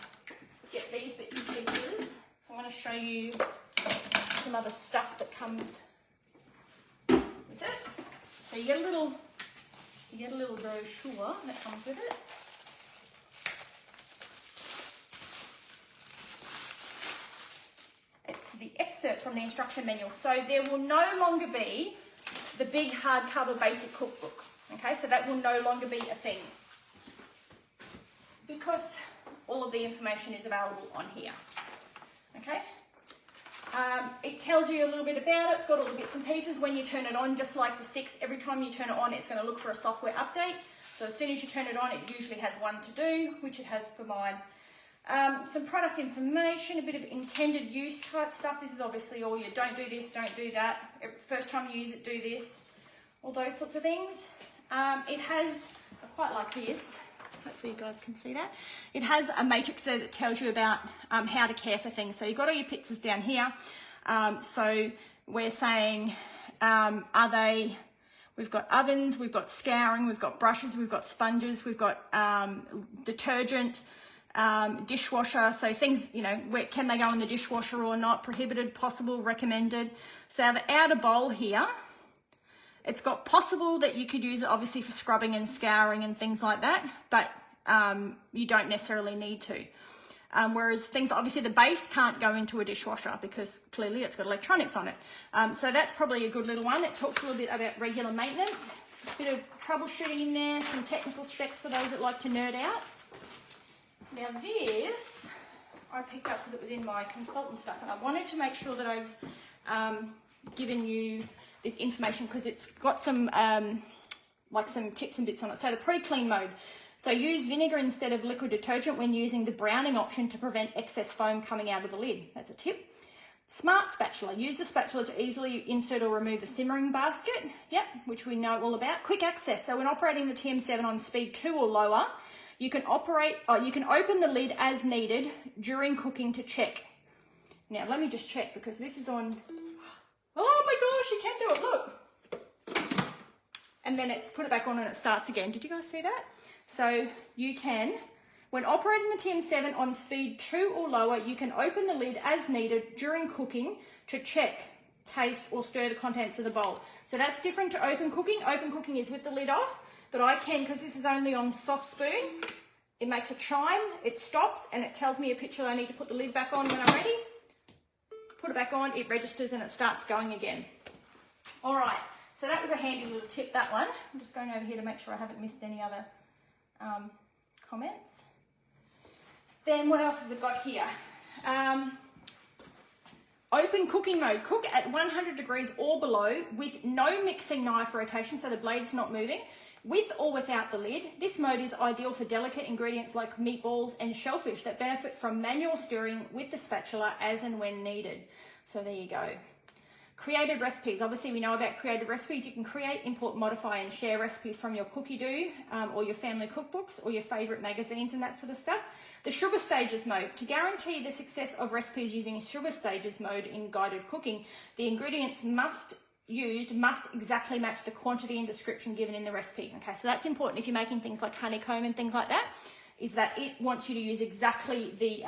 get these bits and pieces. So I'm going to show you some other stuff that comes with it. So you get a little brochure that comes with it. It's the excerpt from the instruction manual. So there will no longer be the big hardcover basic cookbook. Okay, so that will no longer be a thing because all of the information is available on here. Okay, it tells you a little bit about it. It's got all the bits and pieces. When you turn it on, just like the 6, every time you turn it on, it's going to look for a software update. So as soon as you turn it on, it usually has one to do, which it has for mine. Some product information, a bit of intended use type stuff. This is obviously all your don't do this, don't do that. First time you use it, do this. All those sorts of things. It has, I quite like this. Hopefully you guys can see that. It has a matrix there that tells you about how to care for things. So you've got all your pizzas down here. So we're saying, we've got ovens, we've got scouring, we've got brushes, we've got sponges, we've got detergent, dishwasher. So things, you know, can they go in the dishwasher or not? Prohibited, possible, recommended. So the outer bowl here, it's got possible that you could use it obviously for scrubbing and scouring and things like that, but you don't necessarily need to. Whereas things, obviously the base can't go into a dishwasher because clearly it's got electronics on it. So that's probably a good little one. It talks a little bit about regular maintenance, a bit of troubleshooting in there, some technical specs for those that like to nerd out. Now this, I picked up because it was in my consultant stuff, and I wanted to make sure that I've given you this information because it's got some like some tips and bits on it. So the pre-clean mode. So use vinegar instead of liquid detergent when using the browning option to prevent excess foam coming out of the lid. That's a tip. Smart spatula. Use the spatula to easily insert or remove the simmering basket. Yep, which we know all about. Quick access. So when operating the TM7 on speed 2 or lower, you can open the lid as needed during cooking to check. Now let me just check because this is on. Oh my gosh, you can do it, look. And then it put it back on and it starts again. Did you guys see that? So you can, when operating the TM7 on speed 2 or lower, you can open the lid as needed during cooking to check, taste or stir the contents of the bowl. So that's different to open cooking. Open cooking is with the lid off, but I can, because this is only on soft spoon, it makes a chime, it stops and it tells me a picture that I need to put the lid back on when I'm ready. Put it back on, it registers and it starts going again. All right, so that was a handy little tip, that one. I'm just going over here to make sure I haven't missed any other comments. Then what else has it got here? Open cooking mode. Cook at 100 degrees or below with no mixing knife rotation, so the blade's not moving, with or without the lid. This mode is ideal for delicate ingredients like meatballs and shellfish that benefit from manual stirring with the spatula as and when needed. So there you go. Created recipes. Obviously we know about created recipes. You can create, import, modify and share recipes from your cookie do or your family cookbooks or your favourite magazines and that sort of stuff. The sugar stages mode. To guarantee the success of recipes using sugar stages mode in guided cooking, the ingredients must exactly match the quantity and description given in the recipe. Okay, so that's important if you're making things like honeycomb and things like that, is that it wants you to use exactly the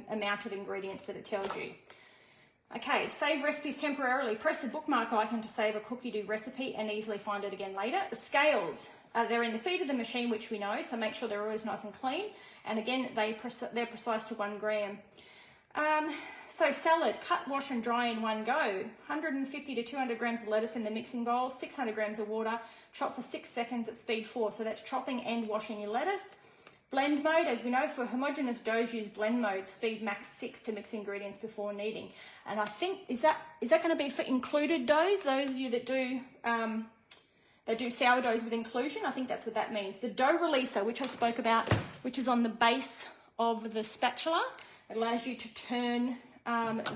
amount of ingredients that it tells you. Okay, save recipes temporarily. Press the bookmark icon to save a cookie do recipe and easily find it again later. The scales, they're in the feet of the machine, which we know, so make sure they're always nice and clean. And again, they're precise to 1 gram. So salad, cut, wash and dry in one go. 150 to 200 grams of lettuce in the mixing bowl, 600 grams of water, chop for 6 seconds at speed 4. So that's chopping and washing your lettuce. Blend mode, as we know, for homogeneous doughs, use blend mode, speed max 6 to mix ingredients before kneading. And I think, is that going to be for included doughs, those of you that do They do sourdoughs with inclusion. I think that's what that means. The dough releaser, which I spoke about, which is on the base of the spatula. It allows you to turn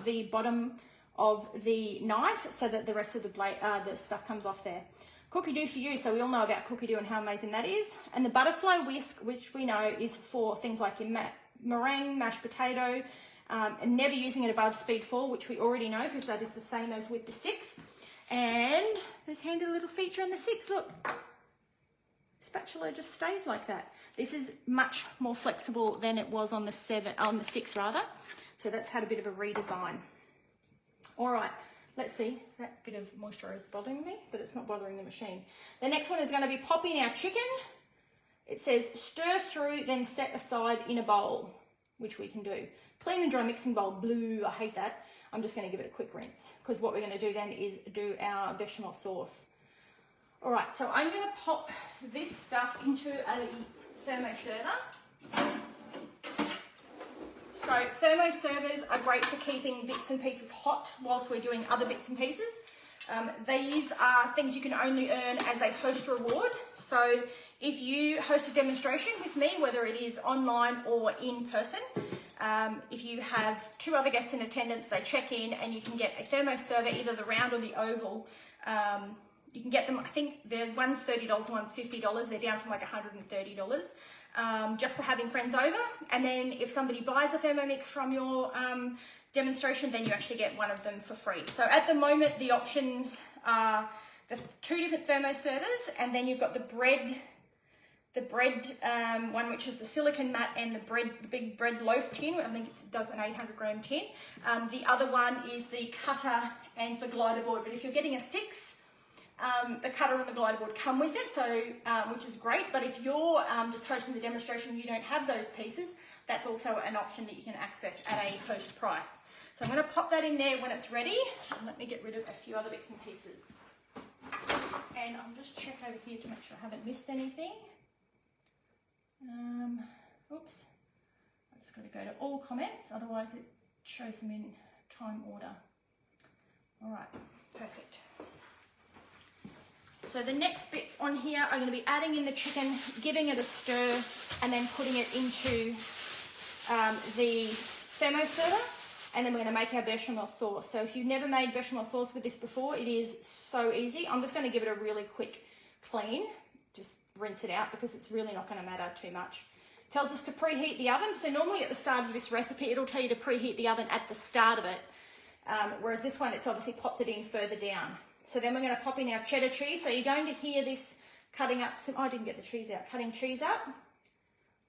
the bottom of the knife so that the rest of the blade, the stuff comes off there. Cookie dough for you, so we all know about cookie dough and how amazing that is. And the butterfly whisk, which we know is for things like your meringue, mashed potato, and never using it above speed 4, which we already know because that is the same as with the 6. And there's a handy little feature on the 6, look. Spatula just stays like that. This is much more flexible than it was on the 6 rather. So that's had a bit of a redesign. All right, let's see. That bit of moisture is bothering me, but it's not bothering the machine. The next one is going to be popping our chicken. It says stir through, then set aside in a bowl, which we can do. Clean and dry mixing bowl, blue, I hate that. I'm just going to give it a quick rinse because what we're going to do then is do our bechamel sauce. All right, so I'm going to pop this stuff into a thermoserver. So thermoservers are great for keeping bits and pieces hot whilst we're doing other bits and pieces. These are things you can only earn as a host reward. So if you host a demonstration with me, whether it is online or in person, if you have 2 other guests in attendance, they check in and you can get a thermoserver, either the round or the oval. You can get them, I think there's one's $30, one's $50. They're down from like $130 just for having friends over. And then if somebody buys a Thermomix from your demonstration, then you actually get one of them for free. So at the moment, the options are the 2 different thermoservers, and then you've got the bread one, which is the silicone mat, and the big bread loaf tin. I think it does an 800-gram tin. The other one is the cutter and the glider board. But if you're getting a 6, the cutter and the glider board come with it, so which is great. But if you're just hosting the demonstration, you don't have those pieces, that's also an option that you can access at a host price. So I'm going to pop that in there when it's ready. And let me get rid of a few other bits and pieces. And I'll just check over here to make sure I haven't missed anything. Oops. I just got to go to all comments, otherwise it shows them in time order. All right, perfect. So the next bits on here are going to be adding in the chicken, giving it a stir, and then putting it into the thermoserver, and then we're going to make our bechamel sauce. So if you've never made bechamel sauce with this before, it is so easy. I'm just going to give it a really quick clean, just rinse it out because it's really not going to matter too much. It tells us to preheat the oven. So normally at the start of this recipe, it'll tell you to preheat the oven at the start of it, whereas this one, it's obviously popped it in further down. So then we're going to pop in our cheddar cheese. So you're going to hear this cutting up some, I didn't get the cheese out, cutting cheese up.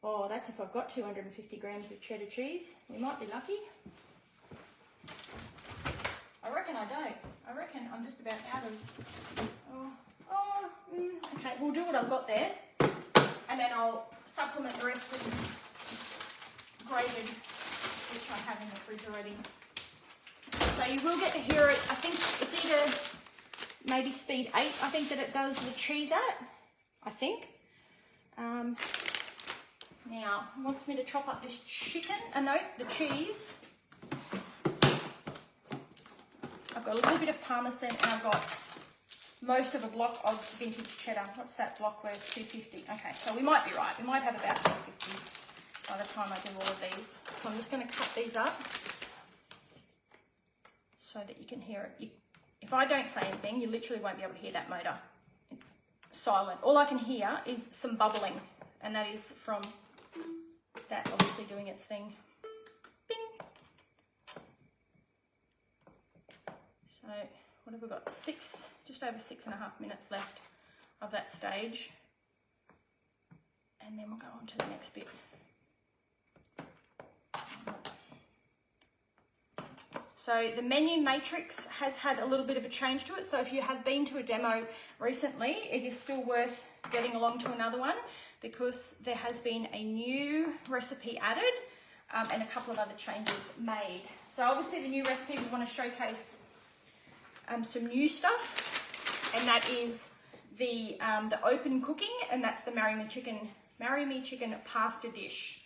Oh, that's if I've got 250 grams of cheddar cheese. We might be lucky. I reckon I don't. I reckon I'm just about out of, okay, we'll do what I've got there. And then I'll supplement the rest with grated, which I have in the fridge already. So you will get to hear it. I think it's either maybe speed 8, I think that it does the cheese at, I think. Now, it wants me to chop up this chicken, no, the cheese. I've got a little bit of Parmesan and I've got most of a block of vintage cheddar. What's that block worth? 250. Okay, so we might be right. We might have about 250 by the time I do all of these. So I'm just going to cut these up so that you can hear it. If I don't say anything, you literally won't be able to hear that motor. It's silent. All I can hear is some bubbling, and that is from that obviously doing its thing. Bing. So what have we got? Just over 6.5 minutes left of that stage. And then we'll go on to the next bit. So the menu matrix has had a little bit of a change to it. So if you have been to a demo recently, it is still worth getting along to another one because there has been a new recipe added and a couple of other changes made. So obviously the new recipe, we want to showcase some new stuff, and that is the open cooking, and that's the Marry Me Chicken pasta dish,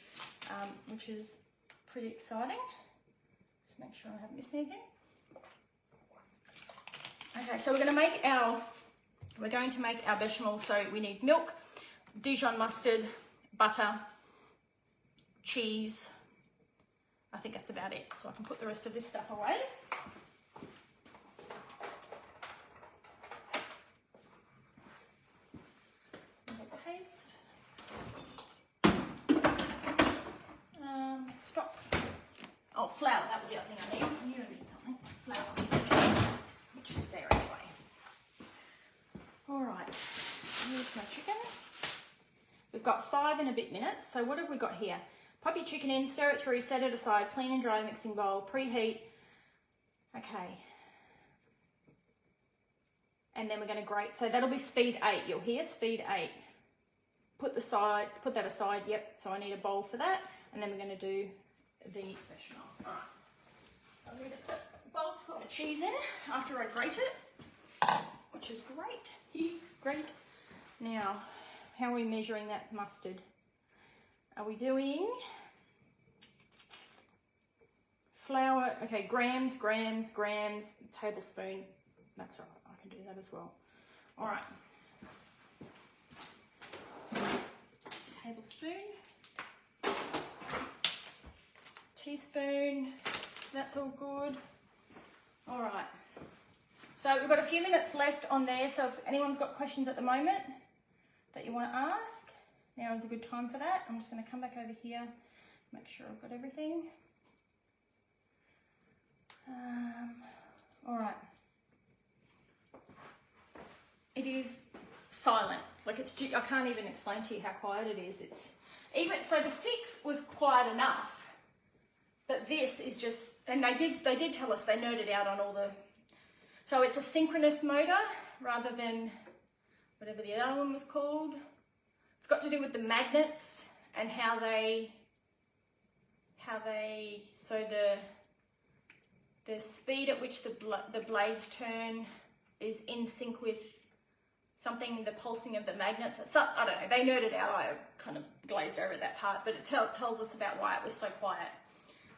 which is pretty exciting. Make sure I haven't missed anything. Okay, so we're going to make our We're going to make our bechamel, so we need milk, Dijon mustard, butter, cheese. I think that's about it. So I can put the rest of this stuff away. Paste. Stop. Oh, flour. That was the other thing I need. I knew I needed something. Flour. Which is there anyway. All right. Here's my chicken. We've got 5 and a bit minutes. So what have we got here? Pop your chicken in, stir it through, set it aside, clean and dry the mixing bowl, preheat. Okay. And then we're going to grate. So that'll be speed 8. You'll hear speed 8. Put that aside. Yep. So I need a bowl for that. And then we're going to do the bechamel. All right. I need a bowl to put my cheese in after I grate it, which is great. Great. Now, how are we measuring that mustard? Are we doing flour? Okay, grams, tablespoon. That's all right. I can do that as well. All right. Tablespoon. Teaspoon. That's all good. All right. So we've got a few minutes left on there. So if anyone's got questions at the moment that you want to ask, now is a good time for that. I'm just going to come back over here, make sure I've got everything. All right. It is silent. Like I can't even explain to you how quiet it is. It's even so. The 6 was quiet enough, but this is just. And they did tell us they nerded out on all the. So it's a synchronous motor rather than whatever the other one was called. It's got to do with the magnets and how they so the speed at which the blades turn is in sync with something, the pulsing of the magnets. So, I don't know, they nerded out. I kind of glazed over that part, but it tells us about why it was so quiet.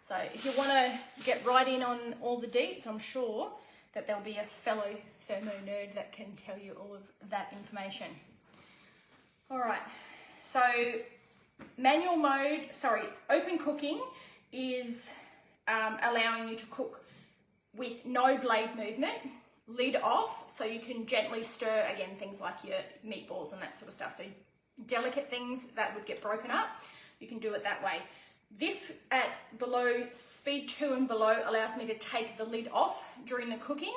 So if you want to get right in on all the deets, I'm sure that there'll be a fellow thermo nerd that can tell you all of that information. All right, so open cooking is allowing you to cook with no blade movement, lid off, so you can gently stir, again, things like your meatballs and that sort of stuff. So delicate things that would get broken up, you can do it that way. This at below speed 2 and below allows me to take the lid off during the cooking.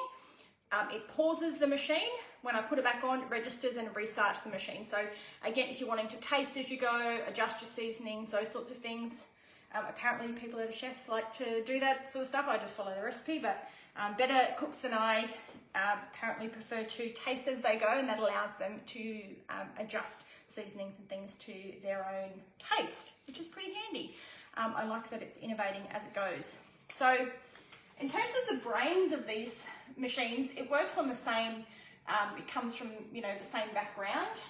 It pauses the machine. When I put it back on, it registers and restarts the machine. So again, if you're wanting to taste as you go, adjust your seasonings, those sorts of things. Apparently people that are chefs like to do that sort of stuff. I just follow the recipe, but better cooks than I apparently prefer to taste as they go, and that allows them to adjust seasonings and things to their own taste, which is pretty handy. I like that it's innovating as it goes. So in terms of the brains of these machines, it works on the same, it comes from, the same background.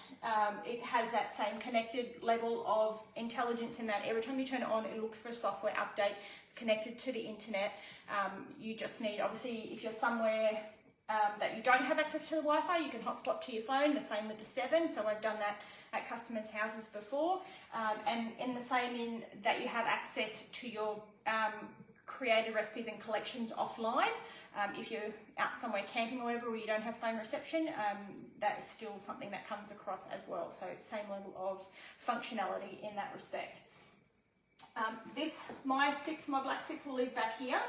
It has that same connected level of intelligence in that every time you turn it on, it looks for a software update. It's connected to the internet. You just need, obviously, if you're somewhere that you don't have access to the Wi-Fi, you can hotspot to your phone, the same with the 7. So I've done that at customers' houses before. And in the same in that you have access to your created recipes and collections offline. If you're out somewhere camping or wherever where you don't have phone reception, that is still something that comes across as well. So same level of functionality in that respect. My black 6 will live back here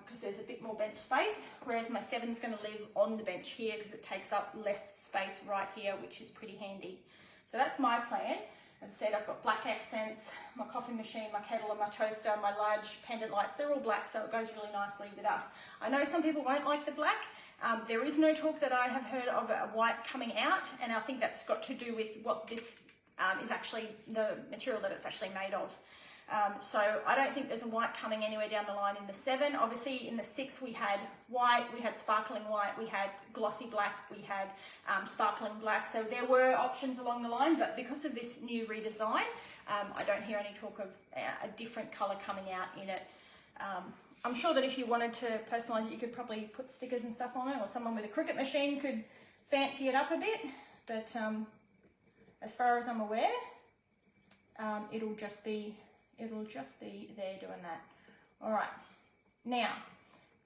because there's a bit more bench space, whereas my 7's going to live on the bench here because it takes up less space right here, which is pretty handy. So that's my plan. As I said, I've got black accents, my coffee machine, my kettle and my toaster, my large pendant lights. They're all black, so it goes really nicely with us. I know some people won't like the black. There is no talk that I have heard of a white coming out, and I think that's got to do with what this is actually, the material that it's actually made of. So I don't think there's a white coming anywhere down the line in the 7. Obviously in the 6 we had white, we had sparkling white, we had glossy black, we had sparkling black. So there were options along the line, but because of this new redesign, I don't hear any talk of a different colour coming out in it. I'm sure that if you wanted to personalise it, you could probably put stickers and stuff on it, or someone with a Cricut machine could fancy it up a bit, but as far as I'm aware, it'll just be there doing that. All right, now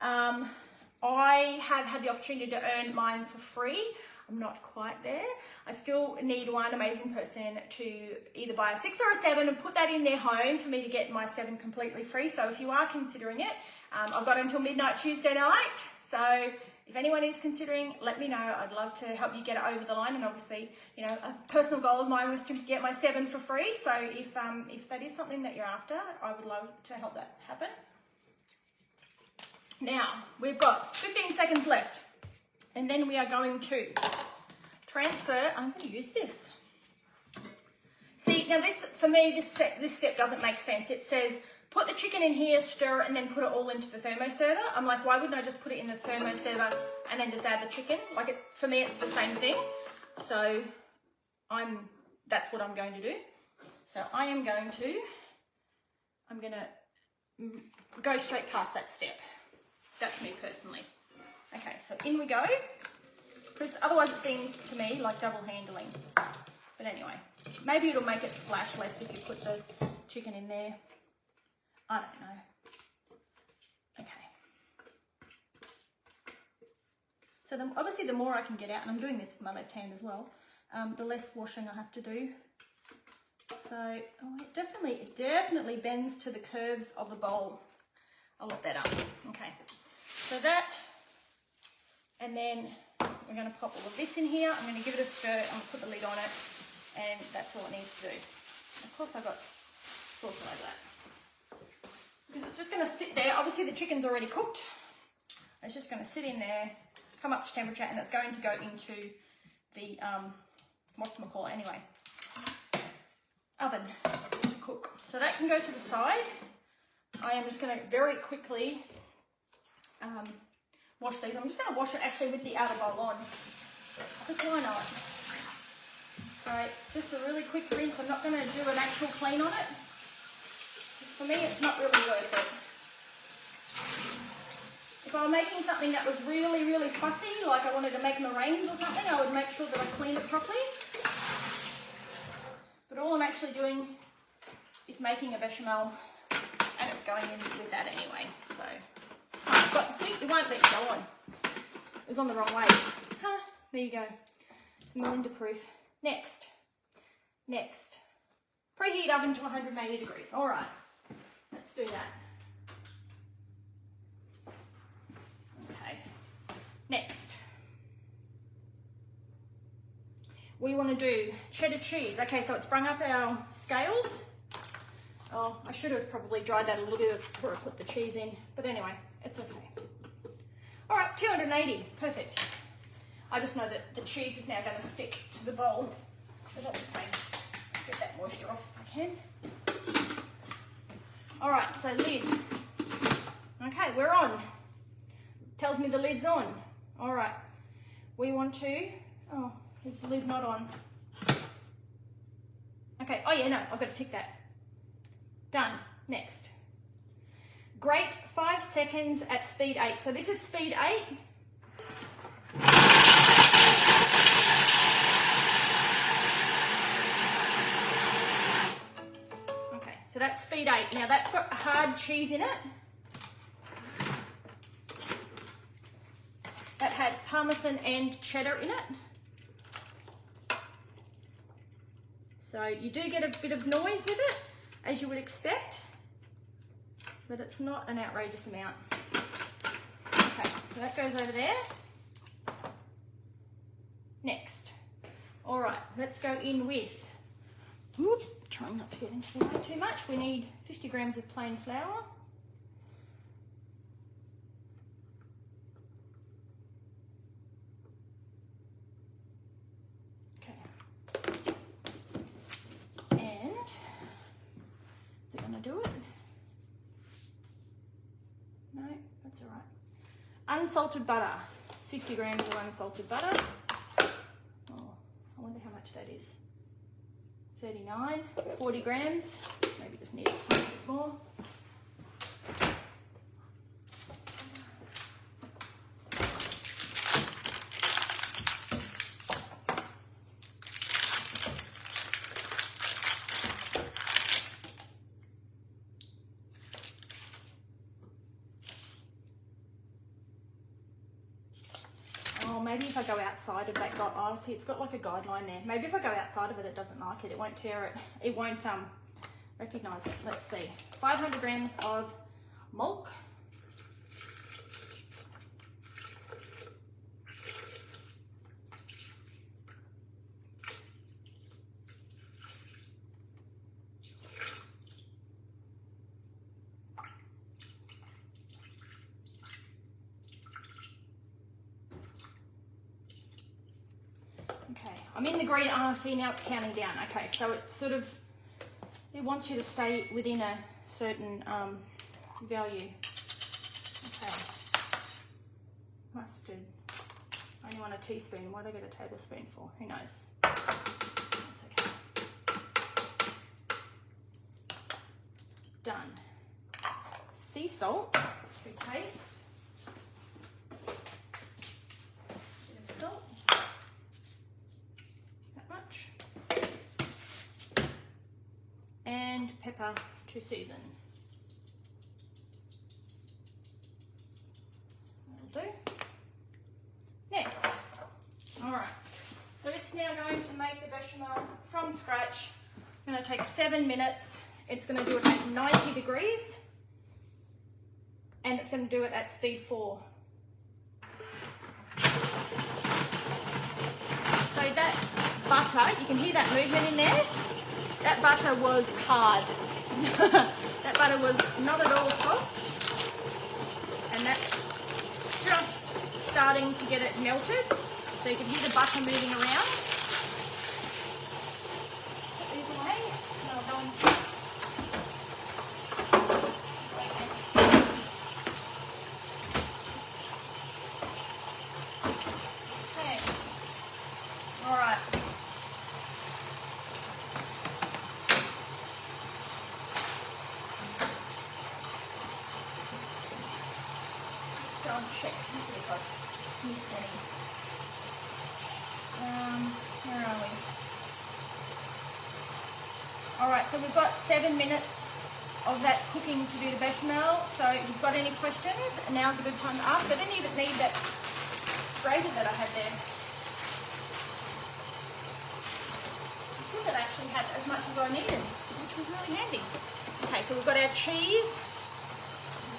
I have had the opportunity to earn mine for free. I'm not quite there. I still need one amazing person to either buy a 6 or a 7 and put that in their home for me to get my 7 completely free. So if you are considering it, I've got until midnight Tuesday night. So if anyone is considering, let me know. I'd love to help you get it over the line. And obviously, you know, a personal goal of mine was to get my 7 for free. So if that is something that you're after, I would love to help that happen. Now, we've got 15 seconds left. And then we are going to transfer. I'm going to use this. See, now this, for me, this step doesn't make sense. It says, put the chicken in here, stir it, and then put it all into the thermoserver. I'm like, why wouldn't I just put it in the thermoserver and then just add the chicken? Like, for me, it's the same thing. So that's what I'm going to do. So I'm going to go straight past that step. That's me personally. Okay, so in we go, because otherwise it seems to me like double handling. But anyway, maybe it'll make it splash less if you put the chicken in there. I don't know. Okay. So obviously the more I can get out, and I'm doing this with my left hand as well, the less washing I have to do. So it definitely bends to the curves of the bowl. I'll look that up. Okay, so that. And then we're going to pop all of this in here. I'm going to give it a stir. I'm going to put the lid on it. And that's all it needs to do. Of course, I've got sauce like that. Because it's just going to sit there. Obviously, the chicken's already cooked. It's just going to sit in there, come up to temperature, and it's going to go into the, whatchamacallit anyway, oven to cook. So that can go to the side. I am just going to very quickly wash these. I'm just going to wash it actually with the outer bowl on, because why not? So just a really quick rinse. I'm not going to do an actual clean on it. For me, it's not really worth it. If I were making something that was really, really fussy, like I wanted to make meringues or something, I would make sure that I clean it properly. But all I'm actually doing is making a bechamel, and it's going in with that anyway. So. See, it won't let go on. It was on the wrong way. Huh, there you go. It's Melinda proof. Next. Preheat oven to 180 degrees. All right, let's do that. Okay, next. We want to do cheddar cheese. Okay, so it's brung up our scales. Oh, I should have probably dried that a little bit before I put the cheese in, but anyway, it's okay. All right, 280, perfect. I just know that the cheese is now going to stick to the bowl, but that's okay. Get that moisture off if I can. All right, so lid. Okay, we're on. Tells me the lid's on. All right, we want to, oh, is the lid not on? Okay, oh yeah, no, I've got to tick that. Done. Next. Grate 5 seconds at speed 8. So this is speed 8. Okay, so that's speed 8. Now that's got hard cheese in it. That had Parmesan and cheddar in it. So you do get a bit of noise with it, as you would expect, but it's not an outrageous amount. Okay, so that goes over there. Next. All right, let's go in with, trying not to get into the way too much. We need 50 grams of plain flour. Do it? No, that's all right. Unsalted butter, 50 grams of unsalted butter. Oh, I wonder how much that is. 39, 40 grams. Maybe just need a bit more. maybe if I go outside of that, oh, see, it's got like a guideline there. Maybe if I go outside of it, it doesn't like it. It won't tear it. It won't recognize it. Let's see. 500 grams of milk. Okay, I'm in the green. Oh, see, now it's counting down. Okay, so it sort of, it wants you to stay within a certain value. Okay, mustard. I only want a teaspoon. What do I get a tablespoon for? Who knows? That's okay. Done. Sea salt to taste. Bit of salt. And pepper to season. That'll do. Next. All right. So it's now going to make the bechamel from scratch. I'm going to take 7 minutes. It's going to do it at 90 degrees. And it's going to do it at speed 4. So that butter, you can hear that movement in there. That butter was hard. That butter was not at all soft. And that's just starting to get it melted. So you can hear the butter moving around. Put these away. Now go and okay. All right. Check. Let's see if I've missed any. Where are we? Alright, so we've got 7 minutes of that cooking to do the bechamel. So if you've got any questions, now's a good time to ask. I didn't even need that grater that I had there. I think that I actually had as much as I needed, which was really handy. Okay, so we've got our cheese.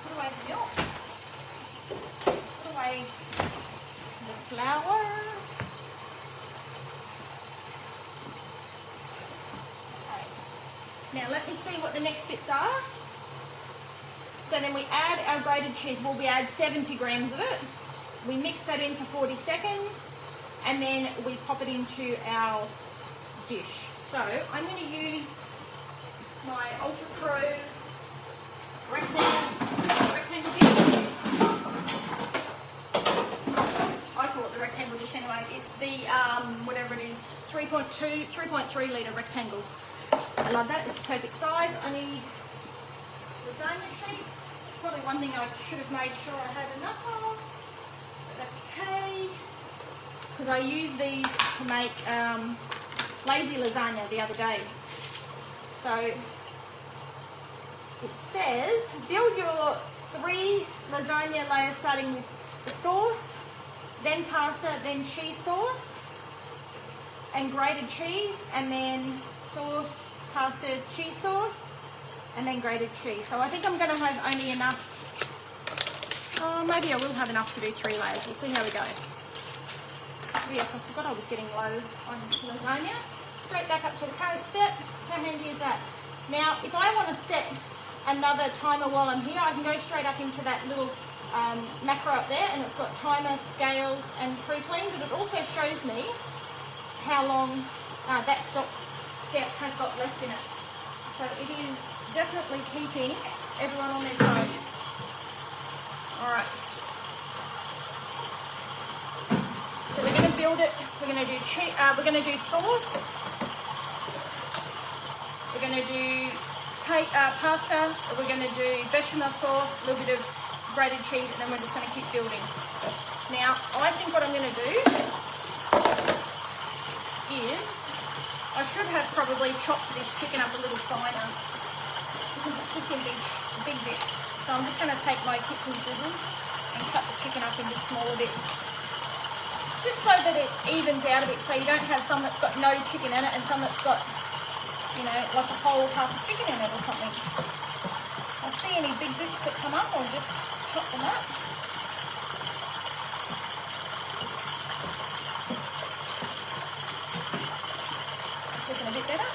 Put away the milk. Away the flour. Okay. Now let me see what the next bits are. So then we add our grated cheese. Well, we add 70 grams of it. We mix that in for 40 seconds and then we pop it into our dish. So I'm going to use my Ultra Pro rectangle dish. I call it the rectangle dish anyway. It's the, whatever it is, 3.3 litre rectangle. I love that. It's the perfect size. I need lasagna sheets. It's probably one thing I should have made sure I had enough of. But that's okay. Because I used these to make lazy lasagna the other day. So it says, build your 3 lasagna layers starting with the sauce, then pasta, then cheese sauce, and grated cheese, and then sauce, pasta, cheese sauce, and then grated cheese. So I think I'm going to have only enough, maybe I will have enough to do 3 layers. We'll see how we go. Oh yes, I forgot I was getting low on lasagna. Straight back up to the current step. How handy is that? Now, if I want to set another timer while I'm here, I can go straight up into that little macro up there, and it's got timer, scales, and pre-clean, but it also shows me how long that step has got left in it. So it is definitely keeping everyone on their toes. All right. So we're going to build it. We're going to do sauce. We're going to do pasta. We're going to do bechamel sauce, a little bit of grated cheese, and then we're just going to keep building. Now, I think what I'm going to do is, I should have probably chopped this chicken up a little finer because it's just in big bits. So I'm just going to take my kitchen scissors and cut the chicken up into smaller bits. just so that it evens out a bit, so you don't have some that's got no chicken in it and some that's got, you know, like a whole half a chicken in it or something. If I see any big bits that come up, I'll just chop them up. It's looking a bit better.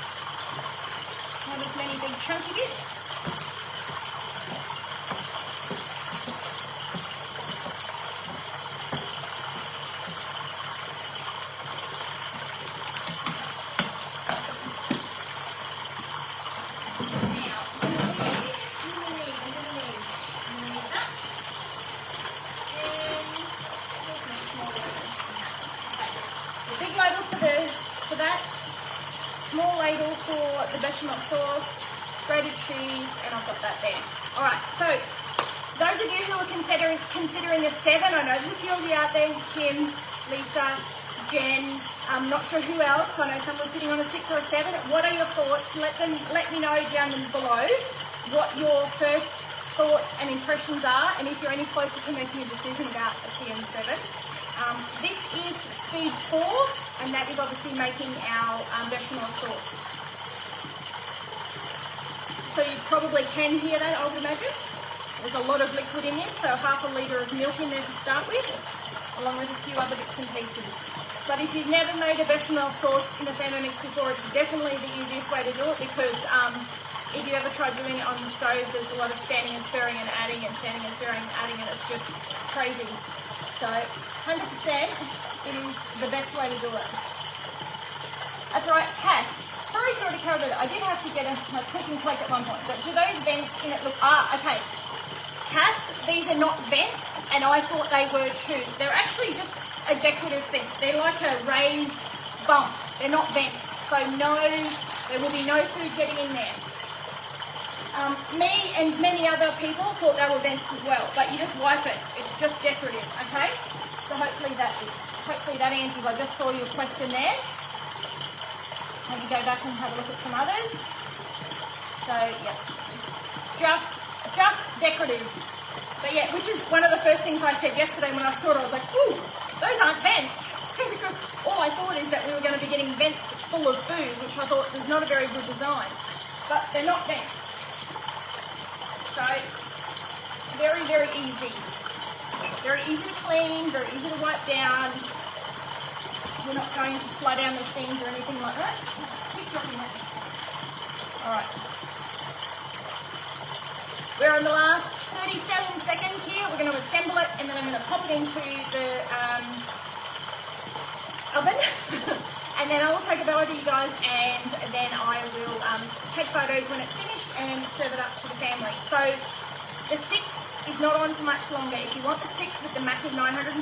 Not as many big chunky bits. For the bechamel sauce, grated cheese, and I've got that there. All right, so those of you who are considering a 7, I know there's a few of you out there, Kim, Lisa, Jen, I'm not sure who else. I know someone's sitting on a 6 or a 7. What are your thoughts? Let me know down below what your first thoughts and impressions are, and if you're any closer to making a decision about a TM7. This is speed 4, and that is obviously making our bechamel sauce. So you probably can hear that, I would imagine. There's a lot of liquid in there, so half a litre of milk in there to start with, along with a few other bits and pieces. But if you've never made a bechamel sauce in a Thermomix before, it's definitely the easiest way to do it, because if you ever try doing it on the stove, there's a lot of standing and stirring and adding and standing and stirring and adding, and it's just crazy. So 100% it is the best way to do it. That's right, Cass. Sorry if you already covered it. I did have to get a cooking plate at one point, but do those vents in it look... okay. Cass, these are not vents, and I thought they were too. They're actually just a decorative thing. They're like a raised bump. They're not vents. So no, there will be no food getting in there. Me and many other people thought they were vents as well, but you just wipe it. It's just decorative, okay? So hopefully that answers. I just saw your question there. Maybe go back and have a look at some others. So yeah, just decorative. But yeah, which is one of the first things I said yesterday when I saw it. I was like, ooh, those aren't vents. Because all I thought is that we were going to be getting vents full of food, which I thought was not a very good design. But they're not vents. So very, very easy. Very easy to clean, very easy to wipe down. We're not going to flood our machines or anything like that. Keep dropping that. All right. We're on the last 37 seconds here. We're going to assemble it, and then I'm going to pop it into the oven. And then I will take it over to you guys, and then I will take photos when it's finished and serve it up to the family. So the 6 is not on for much longer. If you want the 6 with the massive $920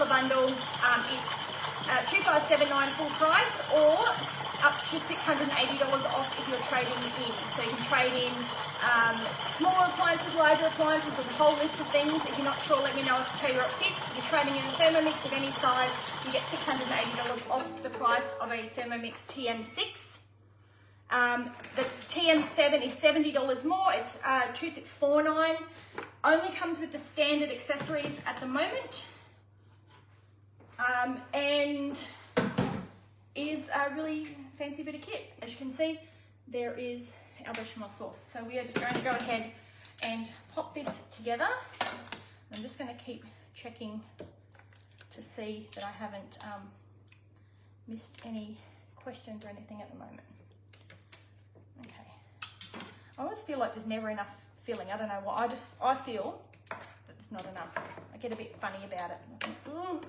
bundle, it's $2,579 full price, or up to $680 off if you're trading in. So you can trade in smaller appliances, larger appliances, with a whole list of things. If you're not sure, let me know. I can tell you where it fits. If you're trading in a Thermomix of any size, you get $680 off the price of a Thermomix TM6. The TM7 is $70 more. It's $2,649. Only comes with the standard accessories at the moment. And is a really fancy bit of kit. As you can see, there is our bechamel sauce. So we are just going to go ahead and pop this together. I'm just going to keep checking to see that I haven't missed any questions or anything at the moment. Okay. I always feel like there's never enough filling. I don't know why. I feel that there's not enough. I get a bit funny about it. I think, ooh,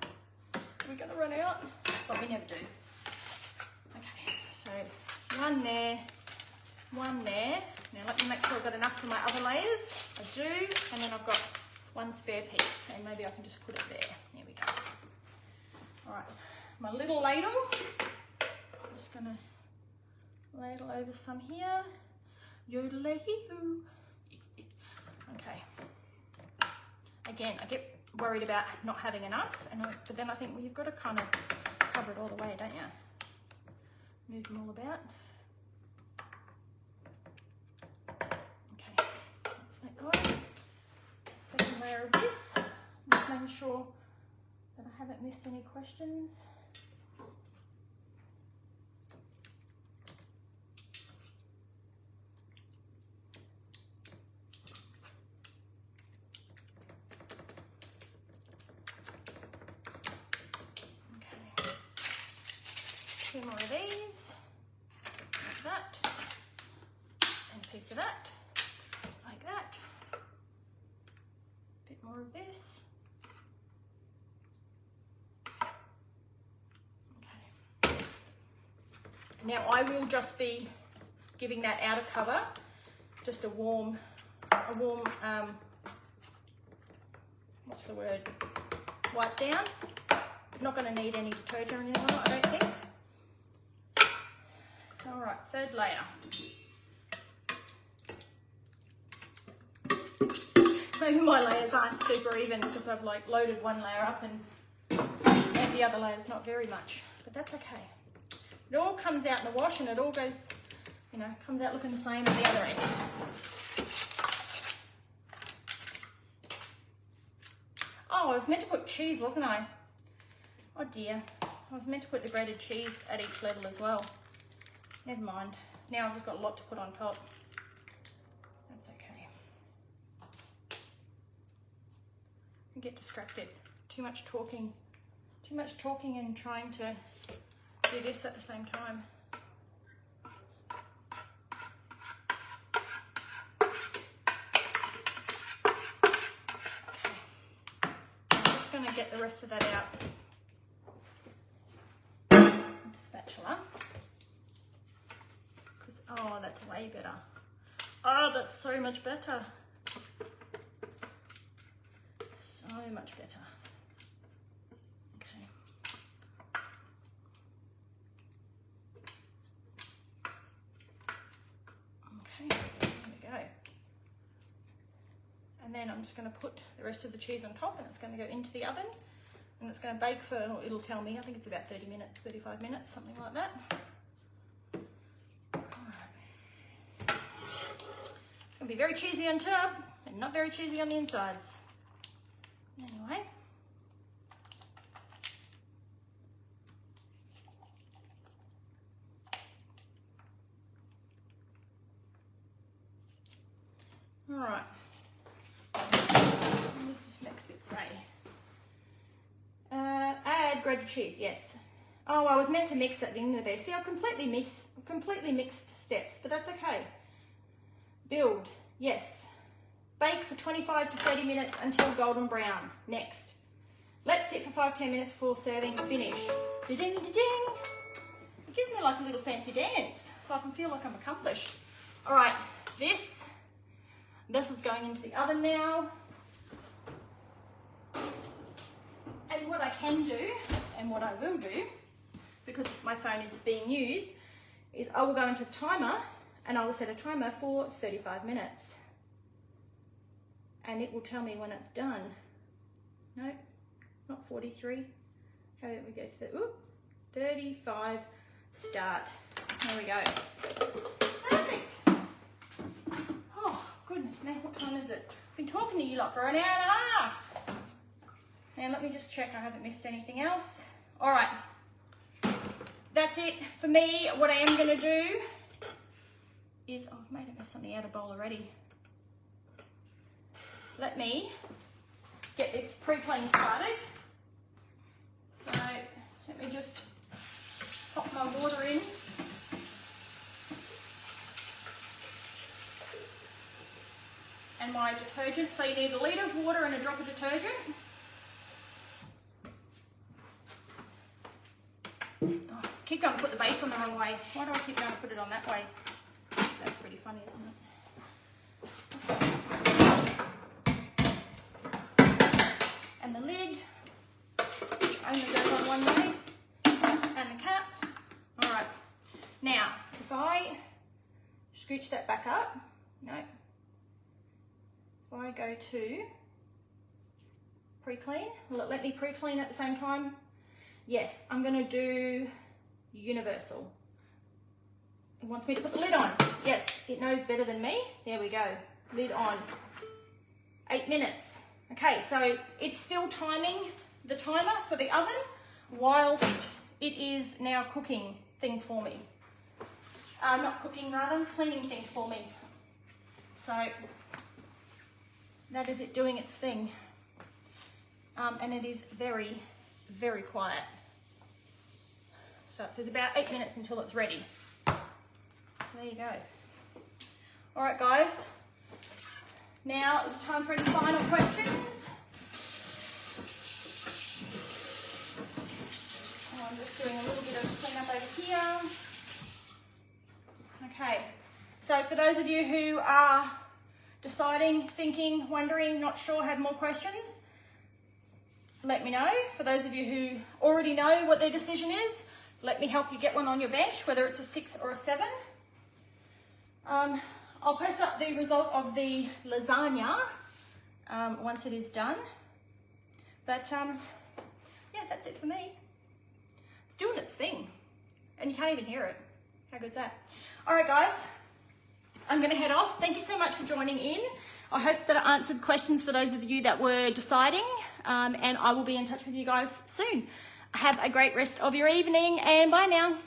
we're going to run out, but we never do. Okay, so one there, one there. Now let me make sure I've got enough for my other layers. I do, and then I've got one spare piece, and maybe I can just put it there. There we go. All right, my little ladle. I'm just going to ladle over some here. Yodelay-hoo. Okay. Again, I get worried about not having enough, but then I think, well, you've got to kind of cover it all the way, don't you? Move them all about. Okay, that's that going. Second layer of this. I'm just making sure that I haven't missed any questions. Okay, 2 more of these, like that, and a piece of that, like that, a bit more of this. Now I will just be giving that outer cover just a warm, what's the word, wipe down. It's not going to need any detergent or anything on it, I don't think. All right, 3rd layer. Maybe my layers aren't super even because I've like loaded one layer up and the other layer's not very much, but that's okay. It all comes out in the wash and it all goes, you know, comes out looking the same at the other end. Oh, I was meant to put cheese, wasn't I? Oh dear. I was meant to put the grated cheese at each level as well. Never mind. Now I've just got a lot to put on top. That's okay. I get distracted. Too much talking and trying to do this at the same time. Okay, I'm just going to get the rest of that out with the spatula. Oh, that's way better. Oh, that's so much better. So much better. And then I'm just going to put the rest of the cheese on top and it's going to go into the oven and it's going to bake for, it'll tell me, I think it's about 30 minutes, 35 minutes, something like that. All right. It's going to be very cheesy on top and not very cheesy on the insides. Anyway. All right. What does this next bit say? Add grated cheese, yes. Oh, I was meant to mix that in there. See, I completely mixed steps, but that's okay. Build, yes. Bake for 25 to 30 minutes until golden brown. Next. Let sit for 5-10 minutes before serving. Finish. Ding, ding, ding. It gives me like a little fancy dance, so I can feel like I'm accomplished. All right, this is going into the oven now. And what I can do, and what I will do, because my phone is being used, is I will go into the timer and I will set a timer for 35 minutes. And it will tell me when it's done. No, not 43. How did we go? 35, start. There we go. Perfect. Oh, goodness me, what time is it? I've been talking to you lot for an hour and a half. Now let me just check I haven't missed anything else. All right, that's it for me. What I am going to do is, oh, I've made a mess on the outer bowl already. Let me get this pre-clean started. So let me just pop my water in. And my detergent. So you need a litre of water and a drop of detergent. Oh, keep going to put the base on the wrong way. Why do I keep going to put it on that way? That's pretty funny, isn't it? And the lid, which only goes on one way, and the cap. All right. Now, if I scooch that back up, no. If I go to pre-clean, will it let me pre-clean at the same time? Yes, I'm going to do universal. It wants me to put the lid on. Yes, it knows better than me. There we go. Lid on. 8 minutes. Okay, so it's still timing the timer for the oven whilst it is now cooking things for me. Not cooking, rather, cleaning things for me. So that is it doing its thing. And it is very, very quiet. So there's about 8 minutes until it's ready. So there you go. All right, guys. Now it's time for any final questions. Oh, I'm just doing a little bit of cleanup over here. Okay, so for those of you who are deciding, thinking, wondering, not sure, have more questions, let me know. For those of you who already know what their decision is, let me help you get one on your bench, whether it's a 6 or a 7. I'll post up the result of the lasagna once it is done. But yeah, that's it for me. It's doing its thing, and you can't even hear it. How good's that? All right, guys, I'm going to head off. Thank you so much for joining in. I hope that I answered questions for those of you that were deciding, and I will be in touch with you guys soon. Have a great rest of your evening, and bye now.